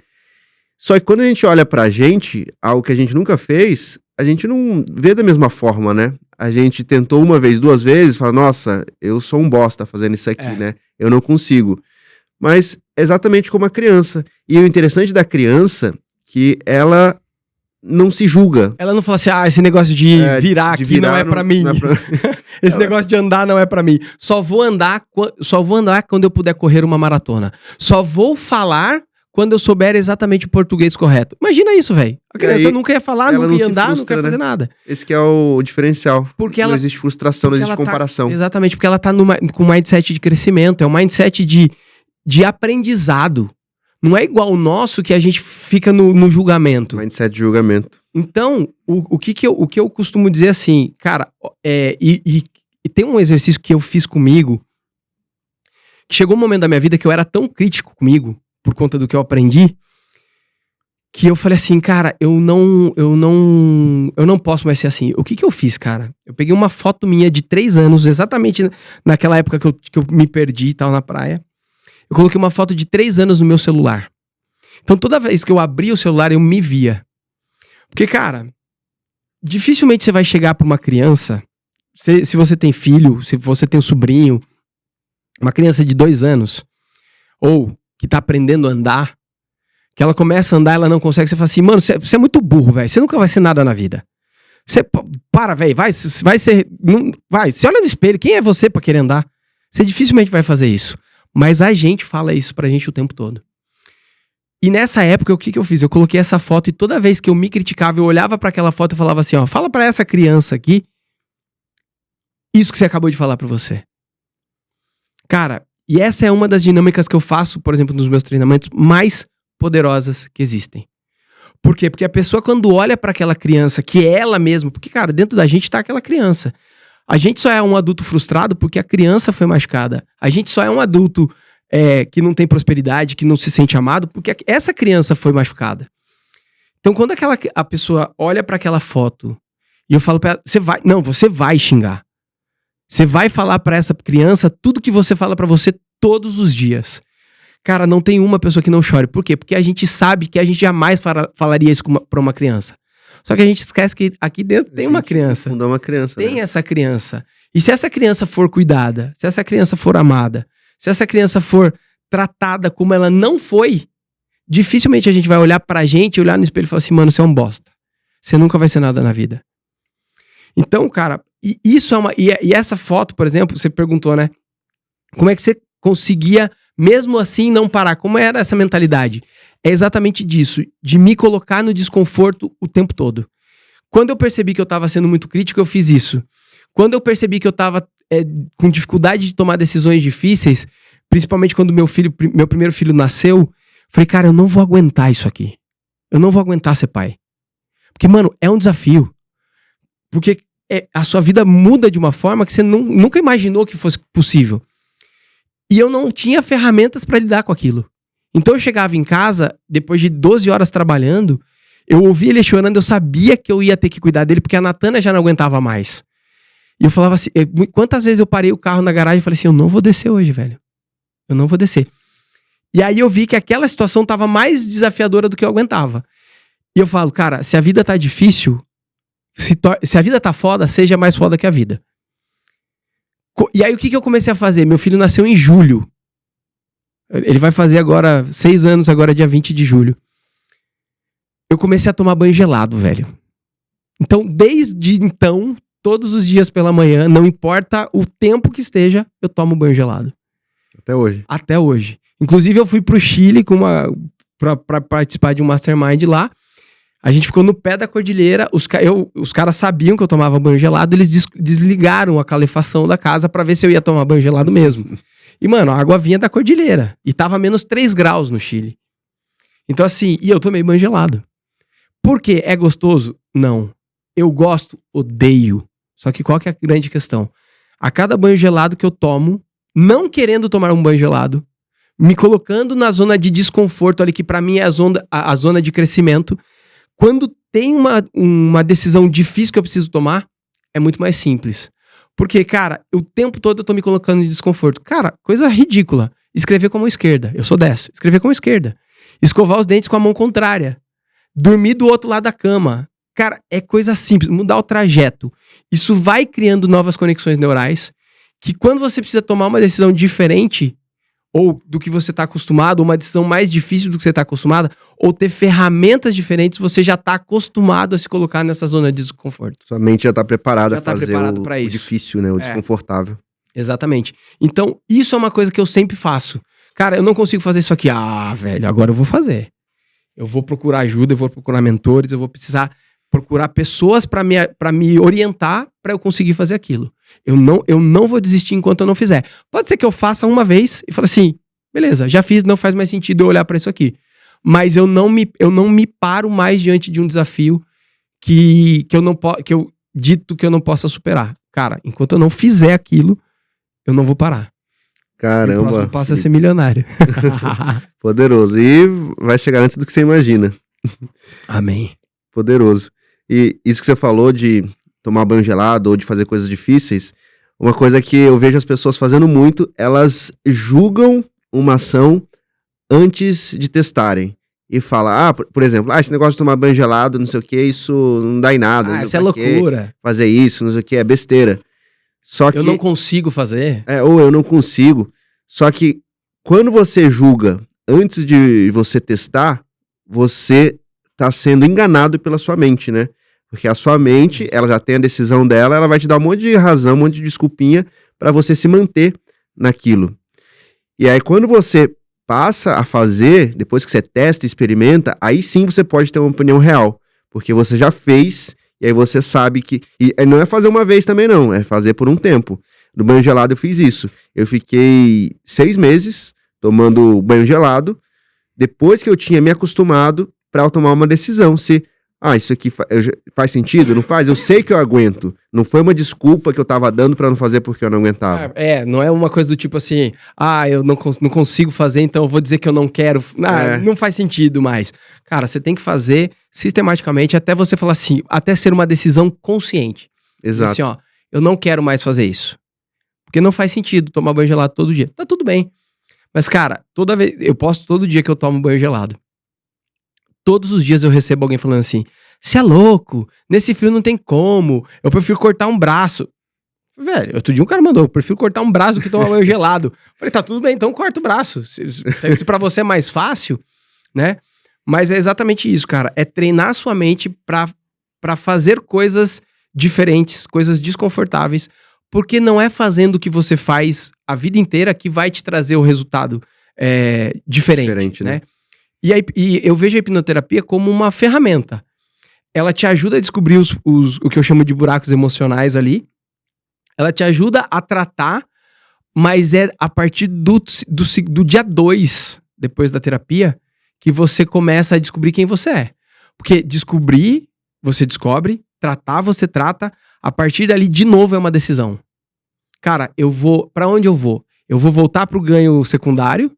Só que quando a gente olha pra gente, algo que a gente nunca fez, a gente não vê da mesma forma, né? A gente tentou 1 vez, 2 vezes, fala, nossa, eu sou um bosta fazendo isso aqui, né? Eu não consigo. Mas é exatamente como a criança. E o interessante da criança, que ela não se julga. Ela não fala assim, esse negócio de virar aqui não é pra mim. Não é pra... Esse negócio de andar não é pra mim. Só vou andar quando eu puder correr uma maratona. Só vou falar quando eu souber exatamente o português correto. Imagina isso, velho. A criança nunca ia falar, nunca ia andar, nunca ia fazer nada. Esse que é o diferencial. Porque não existe frustração, não existe comparação. Exatamente, porque ela tá com um mindset de crescimento, é um mindset de aprendizado. Não é igual o nosso que a gente fica no julgamento. Mindset de julgamento. Então, o que eu costumo dizer assim, cara, e tem um exercício que eu fiz comigo, que chegou um momento da minha vida que eu era tão crítico comigo, por conta do que eu aprendi, que eu falei assim, cara, eu não posso mais ser assim. O que eu fiz, cara? Eu peguei uma foto minha de 3 anos, exatamente naquela época que eu me perdi e tal na praia. Eu coloquei uma foto de 3 anos no meu celular. Então toda vez que eu abria o celular, eu me via. Porque, cara, dificilmente você vai chegar pra uma criança se você tem filho, se você tem um sobrinho, uma criança de 2 anos, ou que tá aprendendo a andar, que ela começa a andar, ela não consegue, você fala assim, mano, você é muito burro, velho, você nunca vai ser nada na vida. Você, para, velho, vai ser, não, vai, você olha no espelho, quem é você pra querer andar? Você dificilmente vai fazer isso. Mas a gente fala isso pra gente o tempo todo. E nessa época, o que eu fiz? Eu coloquei essa foto e toda vez que eu me criticava, eu olhava pra aquela foto e falava assim, ó, fala pra essa criança aqui isso que você acabou de falar pra você. Cara, e essa é uma das dinâmicas que eu faço, por exemplo, nos meus treinamentos mais poderosas que existem. Por quê? Porque a pessoa, quando olha pra aquela criança, que é ela mesma, porque, cara, dentro da gente tá aquela criança. A gente só é um adulto frustrado porque a criança foi machucada. A gente só é um adulto que não tem prosperidade, que não se sente amado, porque essa criança foi machucada. Então, quando a pessoa olha pra aquela foto e eu falo pra ela, você vai xingar. Você vai falar pra essa criança tudo que você fala pra você todos os dias. Cara, não tem uma pessoa que não chore. Por quê? Porque a gente sabe que a gente jamais falaria isso pra uma criança. Só que a gente esquece que aqui dentro tem uma criança. Fundar uma criança. Tem essa criança. E se essa criança for cuidada, se essa criança for amada, se essa criança for tratada como ela não foi, dificilmente a gente vai olhar pra gente, olhar no espelho e falar assim, mano, você é um bosta. Você nunca vai ser nada na vida. Então, cara, isso é uma... E essa foto, por exemplo, você perguntou, né? Como é que você conseguia, mesmo assim, não parar? Como era essa mentalidade? É exatamente disso, de me colocar no desconforto o tempo todo. Quando eu percebi que eu estava sendo muito crítico, eu fiz isso. Quando eu percebi que eu estava com dificuldade de tomar decisões difíceis, principalmente quando meu primeiro filho nasceu, falei, cara, eu não vou aguentar isso aqui. Eu não vou aguentar ser pai. Porque, mano, é um desafio. Porque a sua vida muda de uma forma que você nunca imaginou que fosse possível. E eu não tinha ferramentas para lidar com aquilo. Então eu chegava em casa, depois de 12 horas trabalhando, eu ouvia ele chorando, eu sabia que eu ia ter que cuidar dele, porque a Natana já não aguentava mais. E eu falava assim, quantas vezes eu parei o carro na garagem e falei assim, eu não vou descer hoje, velho. Eu não vou descer. E aí eu vi que aquela situação estava mais desafiadora do que eu aguentava. E eu falo, cara, se a vida tá difícil, se a vida tá foda, seja mais foda que a vida. E aí o que eu comecei a fazer? Meu filho nasceu em julho. Ele vai fazer agora 6 anos, agora dia 20 de julho. Eu comecei a tomar banho gelado, velho. Então, desde então, todos os dias pela manhã, não importa o tempo que esteja, eu tomo banho gelado. Até hoje. Até hoje. Inclusive, eu fui pro Chile pra participar de um mastermind lá. A gente ficou no pé da cordilheira. Os caras sabiam que eu tomava banho gelado. Eles desligaram a calefação da casa pra ver se eu ia tomar banho gelado mesmo. E, mano, a água vinha da cordilheira. E tava menos 3 graus no Chile. Então, assim, e eu tomei banho gelado. Por quê? É gostoso? Não. Eu gosto, odeio. Só que qual que é a grande questão? A cada banho gelado que eu tomo, não querendo tomar um banho gelado, me colocando na zona de desconforto ali, que pra mim é a zona de crescimento, quando tem uma decisão difícil que eu preciso tomar, é muito mais simples. Porque, cara, o tempo todo eu tô me colocando em desconforto. Cara, coisa ridícula. Escrever com a mão esquerda. Eu sou dessa. Escrever com a mão esquerda. Escovar os dentes com a mão contrária. Dormir do outro lado da cama. Cara, é coisa simples. Mudar o trajeto. Isso vai criando novas conexões neurais, que quando você precisa tomar uma decisão diferente, ou do que você está acostumado, ou uma decisão mais difícil do que você está acostumado, ou ter ferramentas diferentes, você já está acostumado a se colocar nessa zona de desconforto. Sua mente já está preparada a fazer o difícil, né? O desconfortável. Exatamente. Então, isso é uma coisa que eu sempre faço. Cara, eu não consigo fazer isso aqui. Ah, velho, agora eu vou fazer. Eu vou procurar ajuda, eu vou procurar mentores, eu vou precisar procurar pessoas para me orientar para eu conseguir fazer aquilo. Eu não vou desistir enquanto eu não fizer. Pode ser que eu faça uma vez e fale assim, beleza, já fiz, não faz mais sentido eu olhar para isso aqui. Mas eu não me paro mais diante de um desafio que eu dito que eu não possa superar. Cara, enquanto eu não fizer aquilo, eu não vou parar. Caramba. E o próximo passo é ser milionário. Poderoso. E vai chegar antes do que você imagina. Amém. Poderoso. E isso que você falou de tomar banho gelado ou de fazer coisas difíceis, uma coisa que eu vejo as pessoas fazendo muito, elas julgam uma ação antes de testarem. E falam, por exemplo, esse negócio de tomar banho gelado, não sei o que, isso não dá em nada. Isso é loucura. Fazer isso, não sei o que, é besteira. Só que, eu não consigo fazer. ou eu não consigo. Só que quando você julga antes de você testar, você tá sendo enganado pela sua mente, né? Porque a sua mente, ela já tem a decisão dela, ela vai te dar um monte de razão, um monte de desculpinha pra você se manter naquilo. E aí quando você passa a fazer, depois que você testa e experimenta, aí sim você pode ter uma opinião real. Porque você já fez, e aí você sabe que... E não é fazer uma vez também não, é fazer por um tempo. No banho gelado eu fiz isso. Eu fiquei 6 meses tomando banho gelado, depois que eu tinha me acostumado para eu tomar uma decisão. Se, isso aqui faz sentido? Não faz? Eu sei que eu aguento. Não foi uma desculpa que eu tava dando para não fazer porque eu não aguentava. Não é uma coisa do tipo assim, eu não consigo fazer, então eu vou dizer que eu não quero. Não faz sentido mais. Cara, você tem que fazer sistematicamente até você falar assim, até ser uma decisão consciente. Exato. Assim, eu não quero mais fazer isso. Porque não faz sentido tomar banho gelado todo dia. Tá tudo bem. Mas, cara, toda vez, eu posto todo dia que eu tomo banho gelado. Todos os dias eu recebo alguém falando assim, você é louco, nesse frio não tem como, eu prefiro cortar um braço. Velho, outro dia um cara mandou, eu prefiro cortar um braço do que tomar banho gelado. Falei, tá tudo bem, então corta o braço. Se pra você é mais fácil, né? Mas é exatamente isso, cara. É treinar a sua mente pra fazer coisas diferentes, coisas desconfortáveis, porque não é fazendo o que você faz a vida inteira que vai te trazer o resultado diferente, né? E eu vejo a hipnoterapia como uma ferramenta. Ela te ajuda a descobrir o que eu chamo de buracos emocionais ali. Ela te ajuda a tratar, mas é a partir do dia 2, depois da terapia, que você começa a descobrir quem você é. Porque descobrir, você descobre, tratar, você trata, a partir dali, de novo, é uma decisão. Cara, pra onde eu vou? Eu vou voltar pro ganho secundário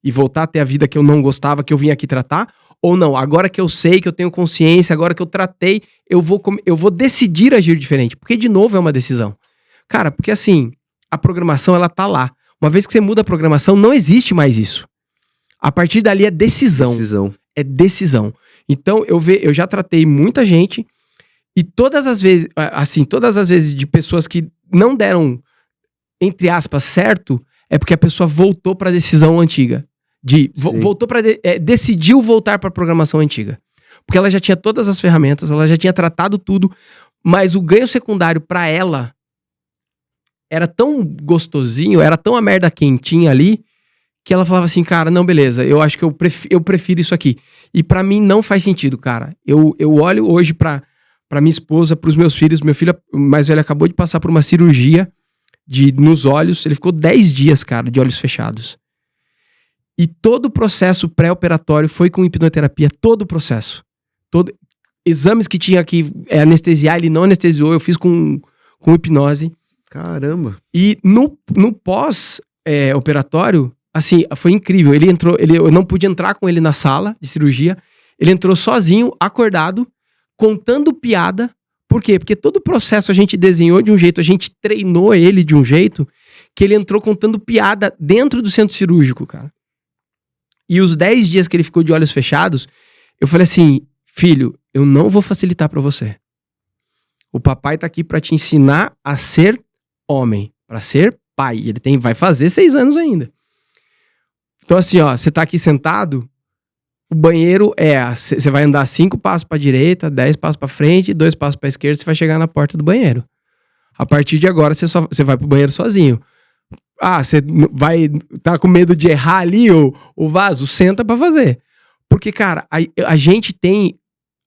e voltar a ter a vida que eu não gostava, que eu vim aqui tratar? Ou não, agora que eu sei, que eu tenho consciência, agora que eu tratei, eu vou decidir agir diferente. Porque, de novo, é uma decisão. Cara, porque assim, a programação, ela tá lá. Uma vez que você muda a programação, não existe mais isso. A partir dali é decisão. É decisão. Então, eu já tratei muita gente e todas as vezes de pessoas que não deram, entre aspas, certo, é porque a pessoa voltou pra decisão antiga. Decidiu voltar pra programação antiga. Porque ela já tinha todas as ferramentas, ela já tinha tratado tudo, mas o ganho secundário pra ela era tão gostosinho, era tão a merda quentinha ali, que ela falava assim, cara, não, beleza, eu acho que eu prefiro isso aqui. E pra mim não faz sentido, cara. Eu olho hoje pra minha esposa, pros meus filhos, meu filho mais velho acabou de passar por uma cirurgia nos olhos, ele ficou 10 dias, cara, de olhos fechados. E todo o processo pré-operatório foi com hipnoterapia, todo o processo. Exames que tinha que anestesiar, ele não anestesiou, eu fiz com hipnose. Caramba! E no pós-operatório, assim, foi incrível. Eu não pude entrar com ele na sala de cirurgia. Ele entrou sozinho, acordado, contando piada. Por quê? Porque todo o processo a gente desenhou de um jeito, a gente treinou ele de um jeito, que ele entrou contando piada dentro do centro cirúrgico, cara. E os 10 dias que ele ficou de olhos fechados, eu falei assim, filho, eu não vou facilitar pra você. O papai tá aqui pra te ensinar a ser homem, pra ser pai. Ele vai fazer 6 anos ainda. Então assim, você tá aqui sentado, o banheiro você vai andar 5 passos pra direita, 10 passos pra frente, 2 passos pra esquerda, você vai chegar na porta do banheiro. A partir de agora, você vai pro banheiro sozinho. Você tá com medo de errar ali o vaso? Senta pra fazer. Porque, cara, a gente tem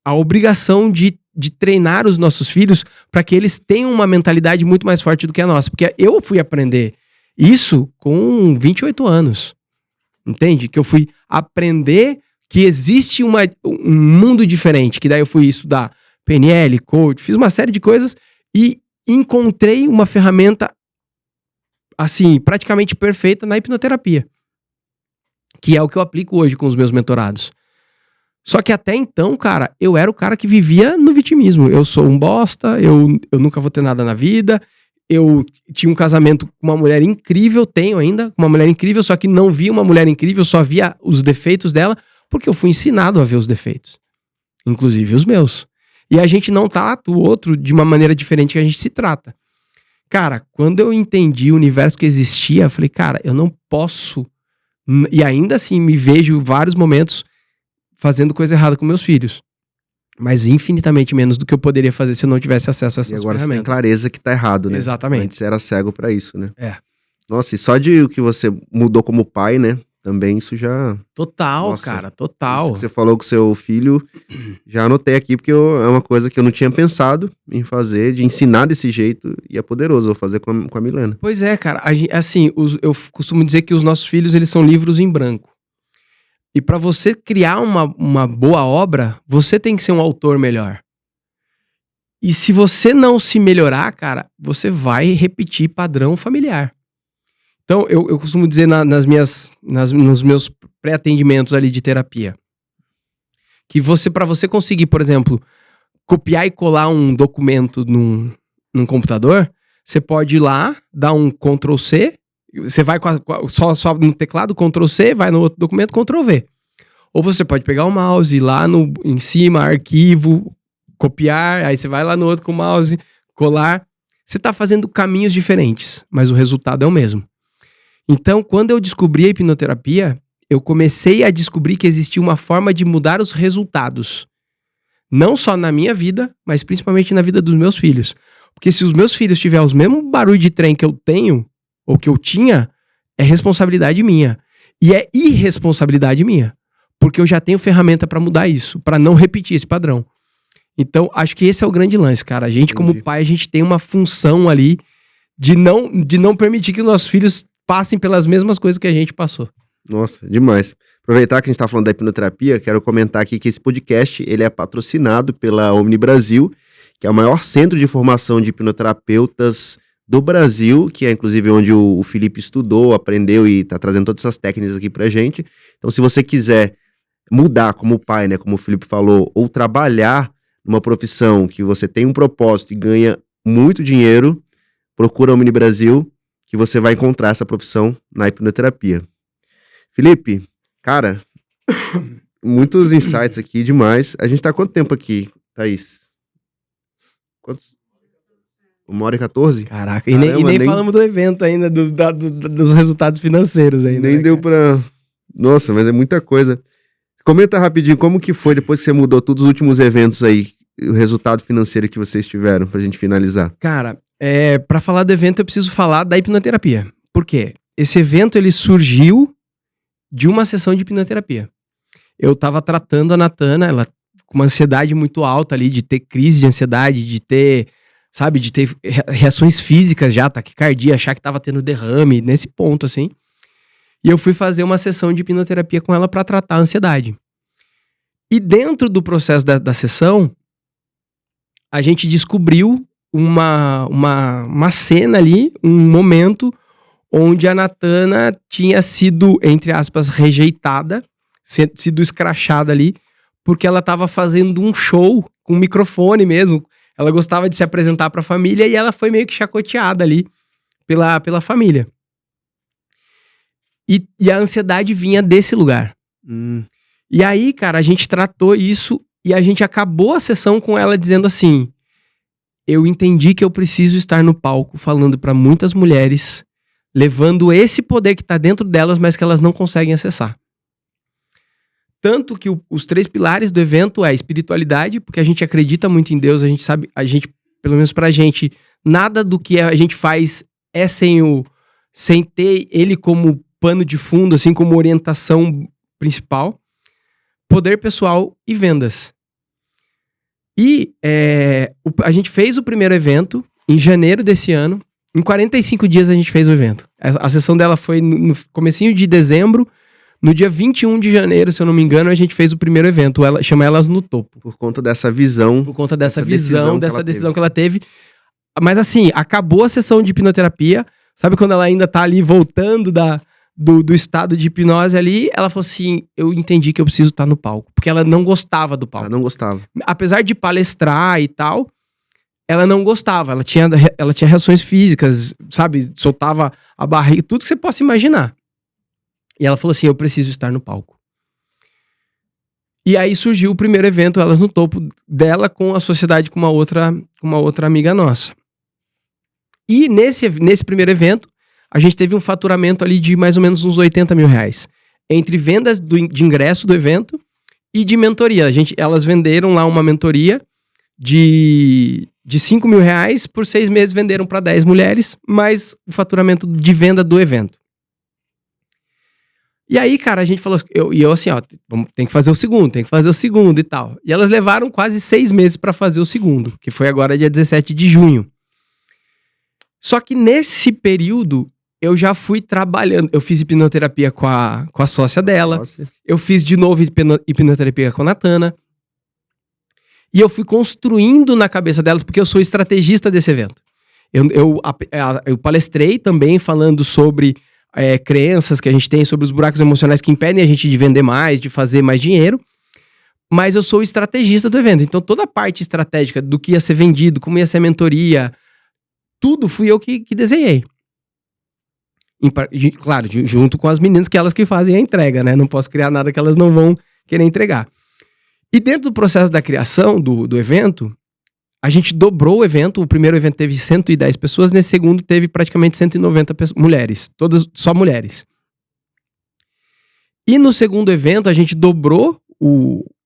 a obrigação de treinar os nossos filhos para que eles tenham uma mentalidade muito mais forte do que a nossa. Porque eu fui aprender isso com 28 anos. Entende? Que eu fui aprender que existe um mundo diferente. Que daí eu fui estudar PNL, coach, fiz uma série de coisas e encontrei uma ferramenta assim, praticamente perfeita na hipnoterapia. Que é o que eu aplico hoje com os meus mentorados. Só que até então, cara, eu era o cara que vivia no vitimismo. Eu sou um bosta, eu nunca vou ter nada na vida. Eu tinha um casamento com uma mulher incrível, tenho ainda, com uma mulher incrível, só que não via uma mulher incrível, só via os defeitos dela, porque eu fui ensinado a ver os defeitos. Inclusive os meus. E a gente não trata o outro de uma maneira diferente que a gente se trata. Cara, quando eu entendi o universo que existia, eu falei, cara, eu não posso... E ainda assim, me vejo em vários momentos fazendo coisa errada com meus filhos. Mas infinitamente menos do que eu poderia fazer se eu não tivesse acesso a essas E agora você tem ferramentas. clareza que tá errado, né? Exatamente. Antes você era cego pra isso, né? É. Nossa, e só de o que você mudou como pai, né? Também isso já... Total, Nossa, cara, Isso total. que você falou com seu filho, já anotei aqui, porque é uma coisa que eu não tinha pensado em fazer, de ensinar desse jeito, e é poderoso, vou fazer com a Milena. Pois é, cara. Assim, eu costumo dizer que os nossos filhos, eles são livros em branco. E pra você criar uma boa obra, você tem que ser um autor melhor. E se você não se melhorar, cara, você vai repetir padrão familiar. Então, eu costumo dizer nos meus pré-atendimentos ali de terapia, que pra você conseguir, por exemplo, copiar e colar um documento num computador, você pode ir lá, dar um Ctrl+C, você vai só no teclado, Ctrl+C, vai no outro documento, Ctrl+V. Ou você pode pegar o mouse, ir lá em cima, arquivo, copiar, aí você vai lá no outro com o mouse, colar. Você tá fazendo caminhos diferentes, mas o resultado é o mesmo. Então, quando eu descobri a hipnoterapia, eu comecei a descobrir que existia uma forma de mudar os resultados. Não só na minha vida, mas principalmente na vida dos meus filhos. Porque se os meus filhos tiverem os mesmos barulho de trem que eu tenho, ou que eu tinha, é responsabilidade minha. E é irresponsabilidade minha. Porque eu já tenho ferramenta pra mudar isso, pra não repetir esse padrão. Então, acho que esse é o grande lance, cara. A gente, como pai, a gente tem uma função ali de não permitir que os nossos filhos passem pelas mesmas coisas que a gente passou. Nossa, demais. Aproveitar que a gente tá falando da hipnoterapia, quero comentar aqui que esse podcast, ele é patrocinado pela Omni Brasil, que é o maior centro de formação de hipnoterapeutas do Brasil, que é inclusive onde o Felipe estudou, aprendeu e tá trazendo todas essas técnicas aqui pra gente. Então, se você quiser mudar como pai, né, como o Felipe falou, ou trabalhar numa profissão que você tem um propósito e ganha muito dinheiro, procura a Omni Brasil, que você vai encontrar essa profissão na hipnoterapia. Felipe, cara, muitos insights aqui, demais. A gente tá há quanto tempo aqui, Thaís? Quantos? 1h14? Caraca, e nem falamos do evento ainda, dos resultados financeiros ainda. Nem deu pra... Nossa, mas é muita coisa. Comenta rapidinho, como que foi depois que você mudou todos os últimos eventos aí, o resultado financeiro que vocês tiveram, pra gente finalizar? Cara, pra falar do evento eu preciso falar da hipnoterapia. Por quê? Esse evento, ele surgiu de uma sessão de hipnoterapia. Eu tava tratando a Natana, ela com uma ansiedade muito alta ali, de ter crise de ansiedade, de ter, sabe, de ter reações físicas já, taquicardia, achar que tava tendo derrame, nesse ponto, assim. E eu fui fazer uma sessão de hipnoterapia com ela pra tratar a ansiedade. E dentro do processo da sessão, a gente descobriu uma cena ali, um momento onde a Natana tinha sido, entre aspas, rejeitada, sido escrachada ali, porque ela estava fazendo um show com microfone mesmo. Ela gostava de se apresentar para a família e ela foi meio que chacoteada ali pela família. E a ansiedade vinha desse lugar. E aí, cara, a gente tratou isso e a gente acabou a sessão com ela dizendo assim: eu entendi que eu preciso estar no palco falando para muitas mulheres, levando esse poder que tá dentro delas, mas que elas não conseguem acessar. Tanto que os 3 pilares do evento é a espiritualidade, porque a gente acredita muito em Deus, a gente sabe, pelo menos pra gente, nada do que a gente faz é sem ter ele como pano de fundo, assim, como orientação principal. Poder pessoal e vendas. E a gente fez o primeiro evento em janeiro desse ano. Em 45 dias a gente fez o evento. A sessão dela foi no comecinho de dezembro. No dia 21 de janeiro, se eu não me engano, a gente fez o primeiro evento. Chama Elas no Topo. Por conta dessa visão. Por conta dessa decisão que ela teve. Mas assim, acabou a sessão de hipnoterapia. Sabe quando ela ainda tá ali voltando do estado de hipnose ali? Ela falou assim: eu entendi que eu preciso estar no palco. Porque ela não gostava do palco. Ela não gostava. Apesar de palestrar e tal, ela não gostava. Ela tinha reações físicas, sabe? Soltava a barriga, tudo que você possa imaginar. E ela falou assim: eu preciso estar no palco. E aí surgiu o primeiro evento, Elas no Topo, dela com a sociedade com uma outra amiga nossa. E nesse primeiro evento, a gente teve um faturamento ali de mais ou menos uns 80 mil reais. Entre vendas de ingresso do evento e de mentoria. Elas venderam lá uma mentoria de 5 mil reais, por 6 meses venderam para 10 mulheres, mais o faturamento de venda do evento. E aí, cara, a gente falou, eu assim, ó, tem que fazer o segundo e tal. E elas levaram quase 6 meses para fazer o segundo, que foi agora dia 17 de junho. Só que nesse período, eu já fui trabalhando, eu fiz hipnoterapia com a sócia dela, eu fiz de novo hipnoterapia com a Natana, e eu fui construindo na cabeça delas, porque eu sou estrategista desse evento. Eu palestrei também falando sobre crenças que a gente tem, sobre os buracos emocionais que impedem a gente de vender mais, de fazer mais dinheiro, mas eu sou o estrategista do evento. Então toda a parte estratégica do que ia ser vendido, como ia ser a mentoria, tudo fui eu que desenhei. Claro, junto com as meninas, que elas que fazem a entrega, né? Não posso criar nada que elas não vão querer entregar. E dentro do processo da criação do evento, a gente dobrou o evento. O primeiro evento teve 110 pessoas, nesse segundo teve praticamente 190 mulheres, todas só mulheres. E no segundo evento, a gente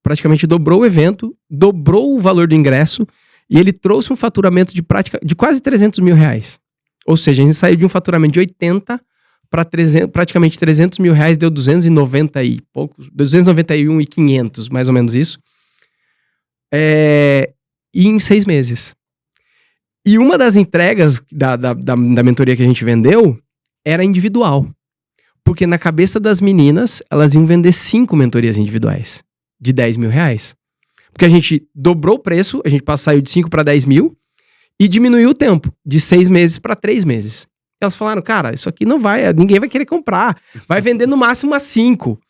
praticamente dobrou o evento, dobrou o valor do ingresso, e ele trouxe um faturamento de quase 300 mil reais. Ou seja, a gente saiu de um faturamento de 80 para praticamente 300 mil reais, deu 290 e poucos, 291.500, mais ou menos isso. E em 6 meses. E uma das entregas da mentoria que a gente vendeu era individual. Porque na cabeça das meninas, elas iam vender 5 mentorias individuais de 10 mil reais. Porque a gente dobrou o preço, a gente saiu de 5 para 10 mil e diminuiu o tempo, de 6 meses para 3 meses. Elas falaram, cara, isso aqui não vai, ninguém vai querer comprar. Vai vender no máximo umas 5.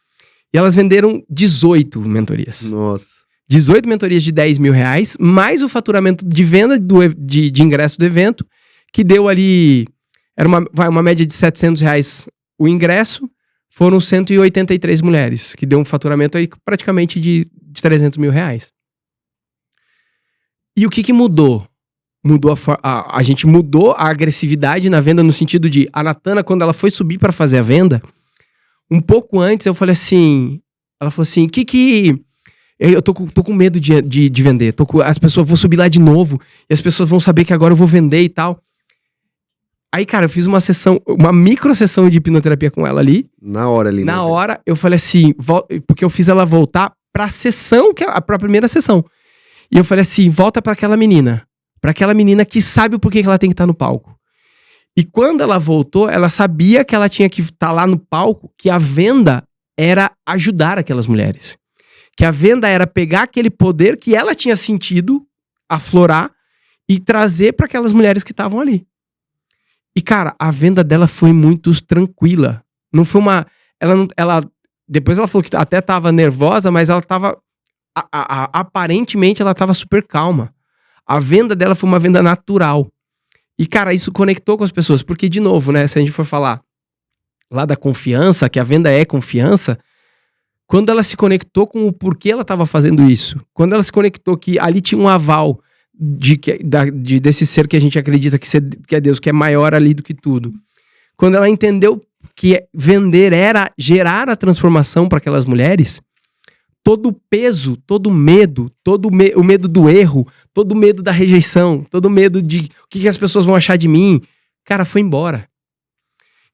E elas venderam 18 mentorias. Nossa. 18 mentorias de 10 mil reais, mais o faturamento de venda de ingresso do evento, que deu ali, era uma média de 700 reais o ingresso, foram 183 mulheres, que deu um faturamento aí praticamente de 300 mil reais. E o que mudou? A gente mudou a agressividade na venda, no sentido de, a Natana, quando ela foi subir para fazer a venda, um pouco antes eu falei assim, ela falou assim, eu tô com medo de vender, as pessoas vão subir lá de novo, e as pessoas vão saber que agora eu vou vender e tal. Aí, cara, eu fiz uma micro sessão de hipnoterapia com ela ali. Na hora ali. Na hora, eu falei assim, porque eu fiz ela voltar pra sessão, pra primeira sessão. E eu falei assim, volta pra aquela menina que sabe o porquê que ela tem que estar no palco. E quando ela voltou, ela sabia que ela tinha que estar lá no palco, que a venda era ajudar aquelas mulheres. Que a venda era pegar aquele poder que ela tinha sentido, aflorar, e trazer para aquelas mulheres que estavam ali. E, cara, a venda dela foi muito tranquila. Não foi uma... Depois ela falou que até tava nervosa, mas ela tava... aparentemente, ela tava super calma. A venda dela foi uma venda natural. E, cara, isso conectou com as pessoas. Porque, de novo, né? Se a gente for falar lá da confiança, que a venda é confiança, quando ela se conectou com o porquê ela tava fazendo isso, quando ela se conectou que ali tinha um aval desse ser que a gente acredita que é Deus, que é maior ali do que tudo. Quando ela entendeu que vender era gerar a transformação para aquelas mulheres, todo o peso, todo o medo, o medo do erro, todo o medo da rejeição, todo o medo de o que as pessoas vão achar de mim, cara, foi embora.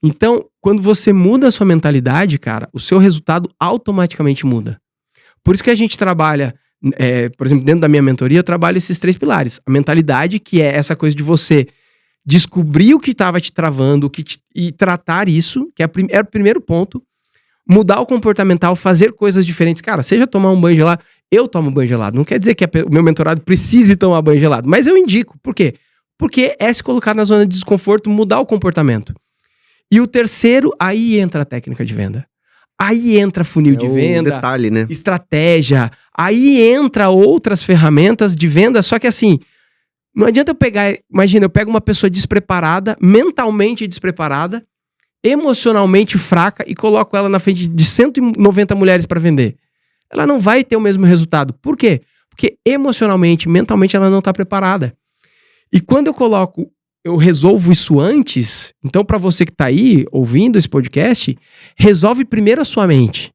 Então, quando você muda a sua mentalidade, cara, o seu resultado automaticamente muda. Por isso que a gente trabalha... por exemplo, dentro da minha mentoria, eu trabalho esses 3 pilares. A mentalidade, que é essa coisa de você descobrir o que estava te travando e tratar isso, que é o primeiro ponto. Mudar o comportamental, fazer coisas diferentes. Cara, seja tomar um banho gelado, eu tomo banho gelado. Não quer dizer que o meu mentorado precise tomar banho gelado, mas eu indico. Por quê? Porque é se colocar na zona de desconforto, mudar o comportamento. E o terceiro, aí entra a técnica de venda. Aí entra funil de venda, detalhe, né? Estratégia. Aí entra outras ferramentas de venda, só que assim, não adianta eu pegar... Imagina, eu pego uma pessoa despreparada, mentalmente despreparada, emocionalmente fraca e coloco ela na frente de 190 mulheres para vender. Ela não vai ter o mesmo resultado. Por quê? Porque emocionalmente, mentalmente, ela não está preparada. E quando eu coloco eu resolvo isso antes, então para você que tá aí ouvindo esse podcast, resolve primeiro a sua mente,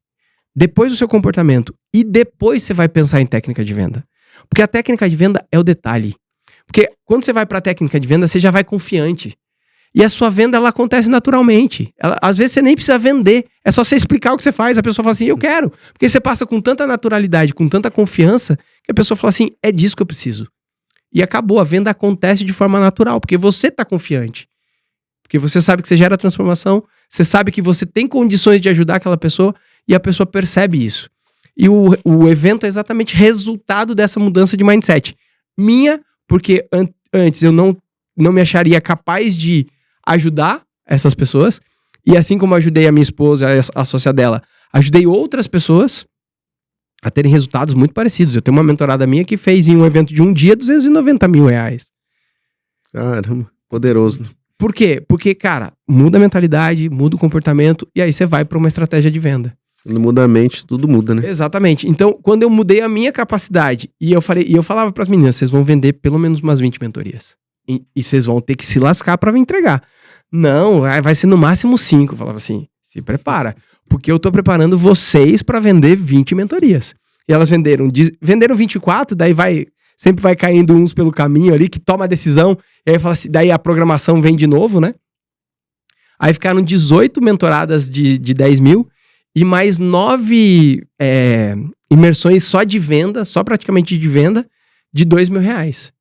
depois o seu comportamento e depois você vai pensar em técnica de venda. Porque a técnica de venda é o detalhe. Porque quando você vai para a técnica de venda, você já vai confiante. E a sua venda, ela acontece naturalmente. Às vezes você nem precisa vender, é só você explicar o que você faz, a pessoa fala assim, eu quero. Porque você passa com tanta naturalidade, com tanta confiança, que a pessoa fala assim, é disso que eu preciso. E acabou, a venda acontece de forma natural, porque você está confiante. Porque você sabe que você gera transformação, você sabe que você tem condições de ajudar aquela pessoa, e a pessoa percebe isso. E o evento é exatamente resultado dessa mudança de mindset. Minha, porque antes eu não me acharia capaz de ajudar essas pessoas, e assim como ajudei a minha esposa, a sócia dela, ajudei outras pessoas a terem resultados muito parecidos. Eu tenho uma mentorada minha que fez em um evento de um dia R$290 mil. Caramba, poderoso. Por quê? Porque, cara, muda a mentalidade, muda o comportamento, e aí você vai para uma estratégia de venda. Quando muda a mente, tudo muda, né? Exatamente. Então, quando eu mudei a minha capacidade, e eu falava para as meninas, vocês vão vender pelo menos umas 20 mentorias. E vocês vão ter que se lascar para me entregar. Não, vai ser no máximo 5. Eu falava assim, se prepara. Porque eu tô preparando vocês para vender 20 mentorias. E elas venderam 24, daí sempre vai caindo uns pelo caminho ali, que toma a decisão, e aí fala assim, daí a programação vem de novo, né? Aí ficaram 18 mentoradas de 10 mil, e mais 9 imersões só de venda, só praticamente de venda, de R$2.000.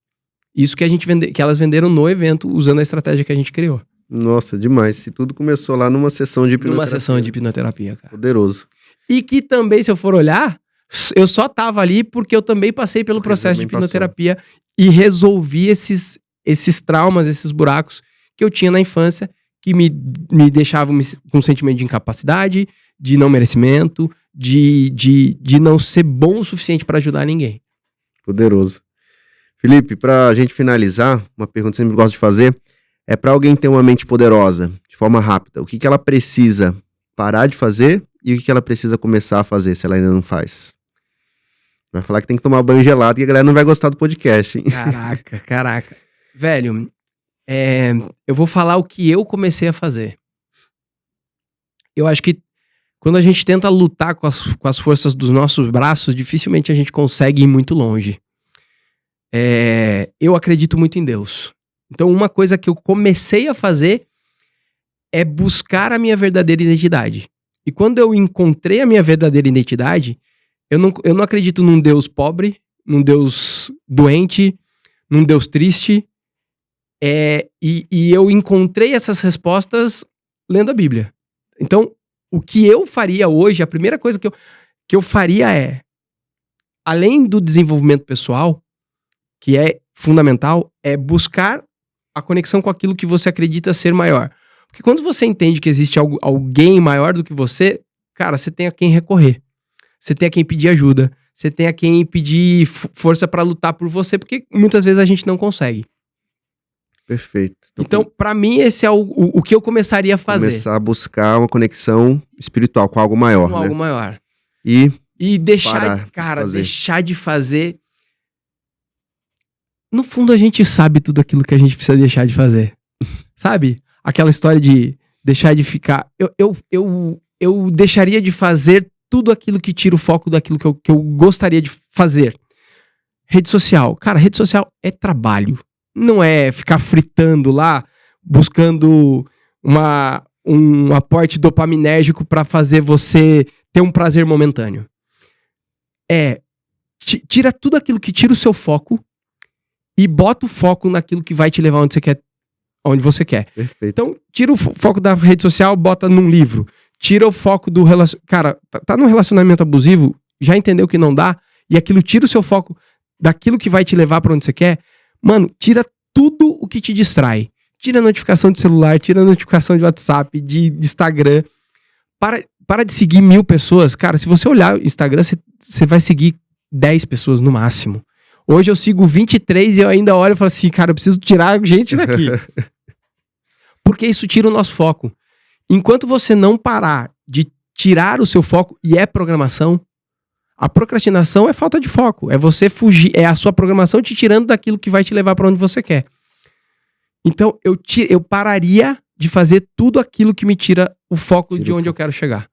Isso que elas venderam no evento, usando a estratégia que a gente criou. Nossa, demais. Se tudo começou lá numa sessão de hipnoterapia. Numa sessão de hipnoterapia, cara. Poderoso. E que também, se eu for olhar, eu só tava ali porque eu também passei pelo processo de hipnoterapia e resolvi esses traumas, esses buracos que eu tinha na infância, que me deixavam com um sentimento de incapacidade, de não merecimento, de não ser bom o suficiente para ajudar ninguém. Poderoso. Felipe, pra gente finalizar, uma pergunta que eu sempre gosto de fazer, é para alguém ter uma mente poderosa, de forma rápida, o que ela precisa parar de fazer e o que ela precisa começar a fazer, se ela ainda não faz? Vai falar que tem que tomar banho gelado e a galera não vai gostar do podcast, hein? Caraca. Velho, eu vou falar o que eu comecei a fazer. Eu acho que quando a gente tenta lutar com as forças dos nossos braços, dificilmente a gente consegue ir muito longe. Eu acredito muito em Deus. Então, uma coisa que eu comecei a fazer é buscar a minha verdadeira identidade. E quando eu encontrei a minha verdadeira identidade, eu não acredito num Deus pobre, num Deus doente, num Deus triste. E eu encontrei essas respostas lendo a Bíblia. Então, o que eu faria hoje, a primeira coisa que eu faria além do desenvolvimento pessoal, que é fundamental, é buscar a conexão com aquilo que você acredita ser maior. Porque quando você entende que existe alguém maior do que você, cara, você tem a quem recorrer. Você tem a quem pedir ajuda. Você tem a quem pedir força pra lutar por você, porque muitas vezes a gente não consegue. Perfeito. Então, pra mim, esse é o que eu começaria a fazer. Começar a buscar uma conexão espiritual com algo maior, com né? algo maior. E deixar de fazer. No fundo, a gente sabe tudo aquilo que a gente precisa deixar de fazer. Sabe? Aquela história de deixar de ficar... Eu deixaria de fazer tudo aquilo que tira o foco daquilo que eu gostaria de fazer. Rede social. Cara, rede social é trabalho. Não é ficar fritando lá, buscando um aporte dopaminérgico pra fazer você ter um prazer momentâneo. Tira tudo aquilo que tira o seu foco e bota o foco naquilo que vai te levar onde você quer. Perfeito. Então, tira o foco da rede social, bota num livro. Tira o foco do relacionamento. Cara, tá num relacionamento abusivo, já entendeu que não dá, e aquilo tira o seu foco daquilo que vai te levar pra onde você quer. Mano, tira tudo o que te distrai. Tira a notificação de celular, tira a notificação de WhatsApp, de Instagram. Para de seguir 1000 pessoas. Cara, se você olhar o Instagram, você vai seguir 10 pessoas no máximo. Hoje eu sigo 23 e eu ainda olho e falo assim, cara, eu preciso tirar gente daqui. Porque isso tira o nosso foco. Enquanto você não parar de tirar o seu foco, e é programação, a procrastinação é falta de foco. É você fugir, é a sua programação te tirando daquilo que vai te levar para onde você quer. Então, eu pararia de fazer tudo aquilo que me tira o foco de onde eu quero chegar.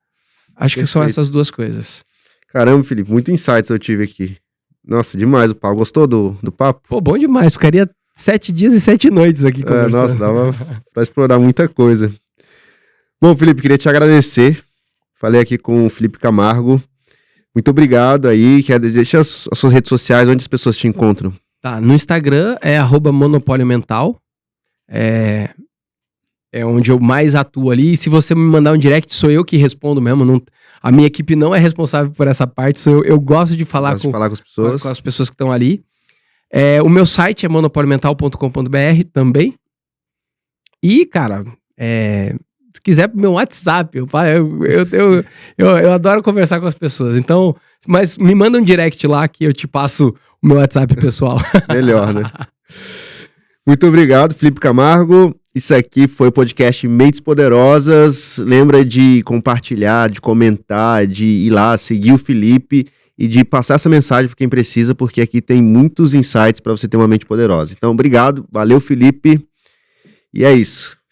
Acho que são essas duas coisas. Caramba, Felipe, muito insights eu tive aqui. Nossa, demais o papo. Gostou do papo? Pô, bom demais. Ficaria 7 dias e 7 noites aqui conversando. Nossa, dava pra explorar muita coisa. Bom, Felipe, queria te agradecer. Falei aqui com o Felipe Camargo. Muito obrigado aí. Deixa as suas redes sociais, onde as pessoas te encontram. Tá, no Instagram é @monopólio mental. É onde eu mais atuo ali. E se você me mandar um direct, sou eu que respondo mesmo. A minha equipe não é responsável por essa parte. Eu gosto de falar com as pessoas. Com as pessoas que estão ali. O meu site é monopoliomental.com.br também. E, cara, se quiser meu WhatsApp, eu adoro conversar com as pessoas. Então, mas me manda um direct lá que eu te passo o meu WhatsApp pessoal. Melhor, né? Muito obrigado, Felipe Camargo. Isso aqui foi o podcast Mentes Poderosas. Lembra de compartilhar, de comentar, de ir lá, seguir o Felipe e de passar essa mensagem para quem precisa, porque aqui tem muitos insights para você ter uma mente poderosa. Então, obrigado. Valeu, Felipe. E é isso.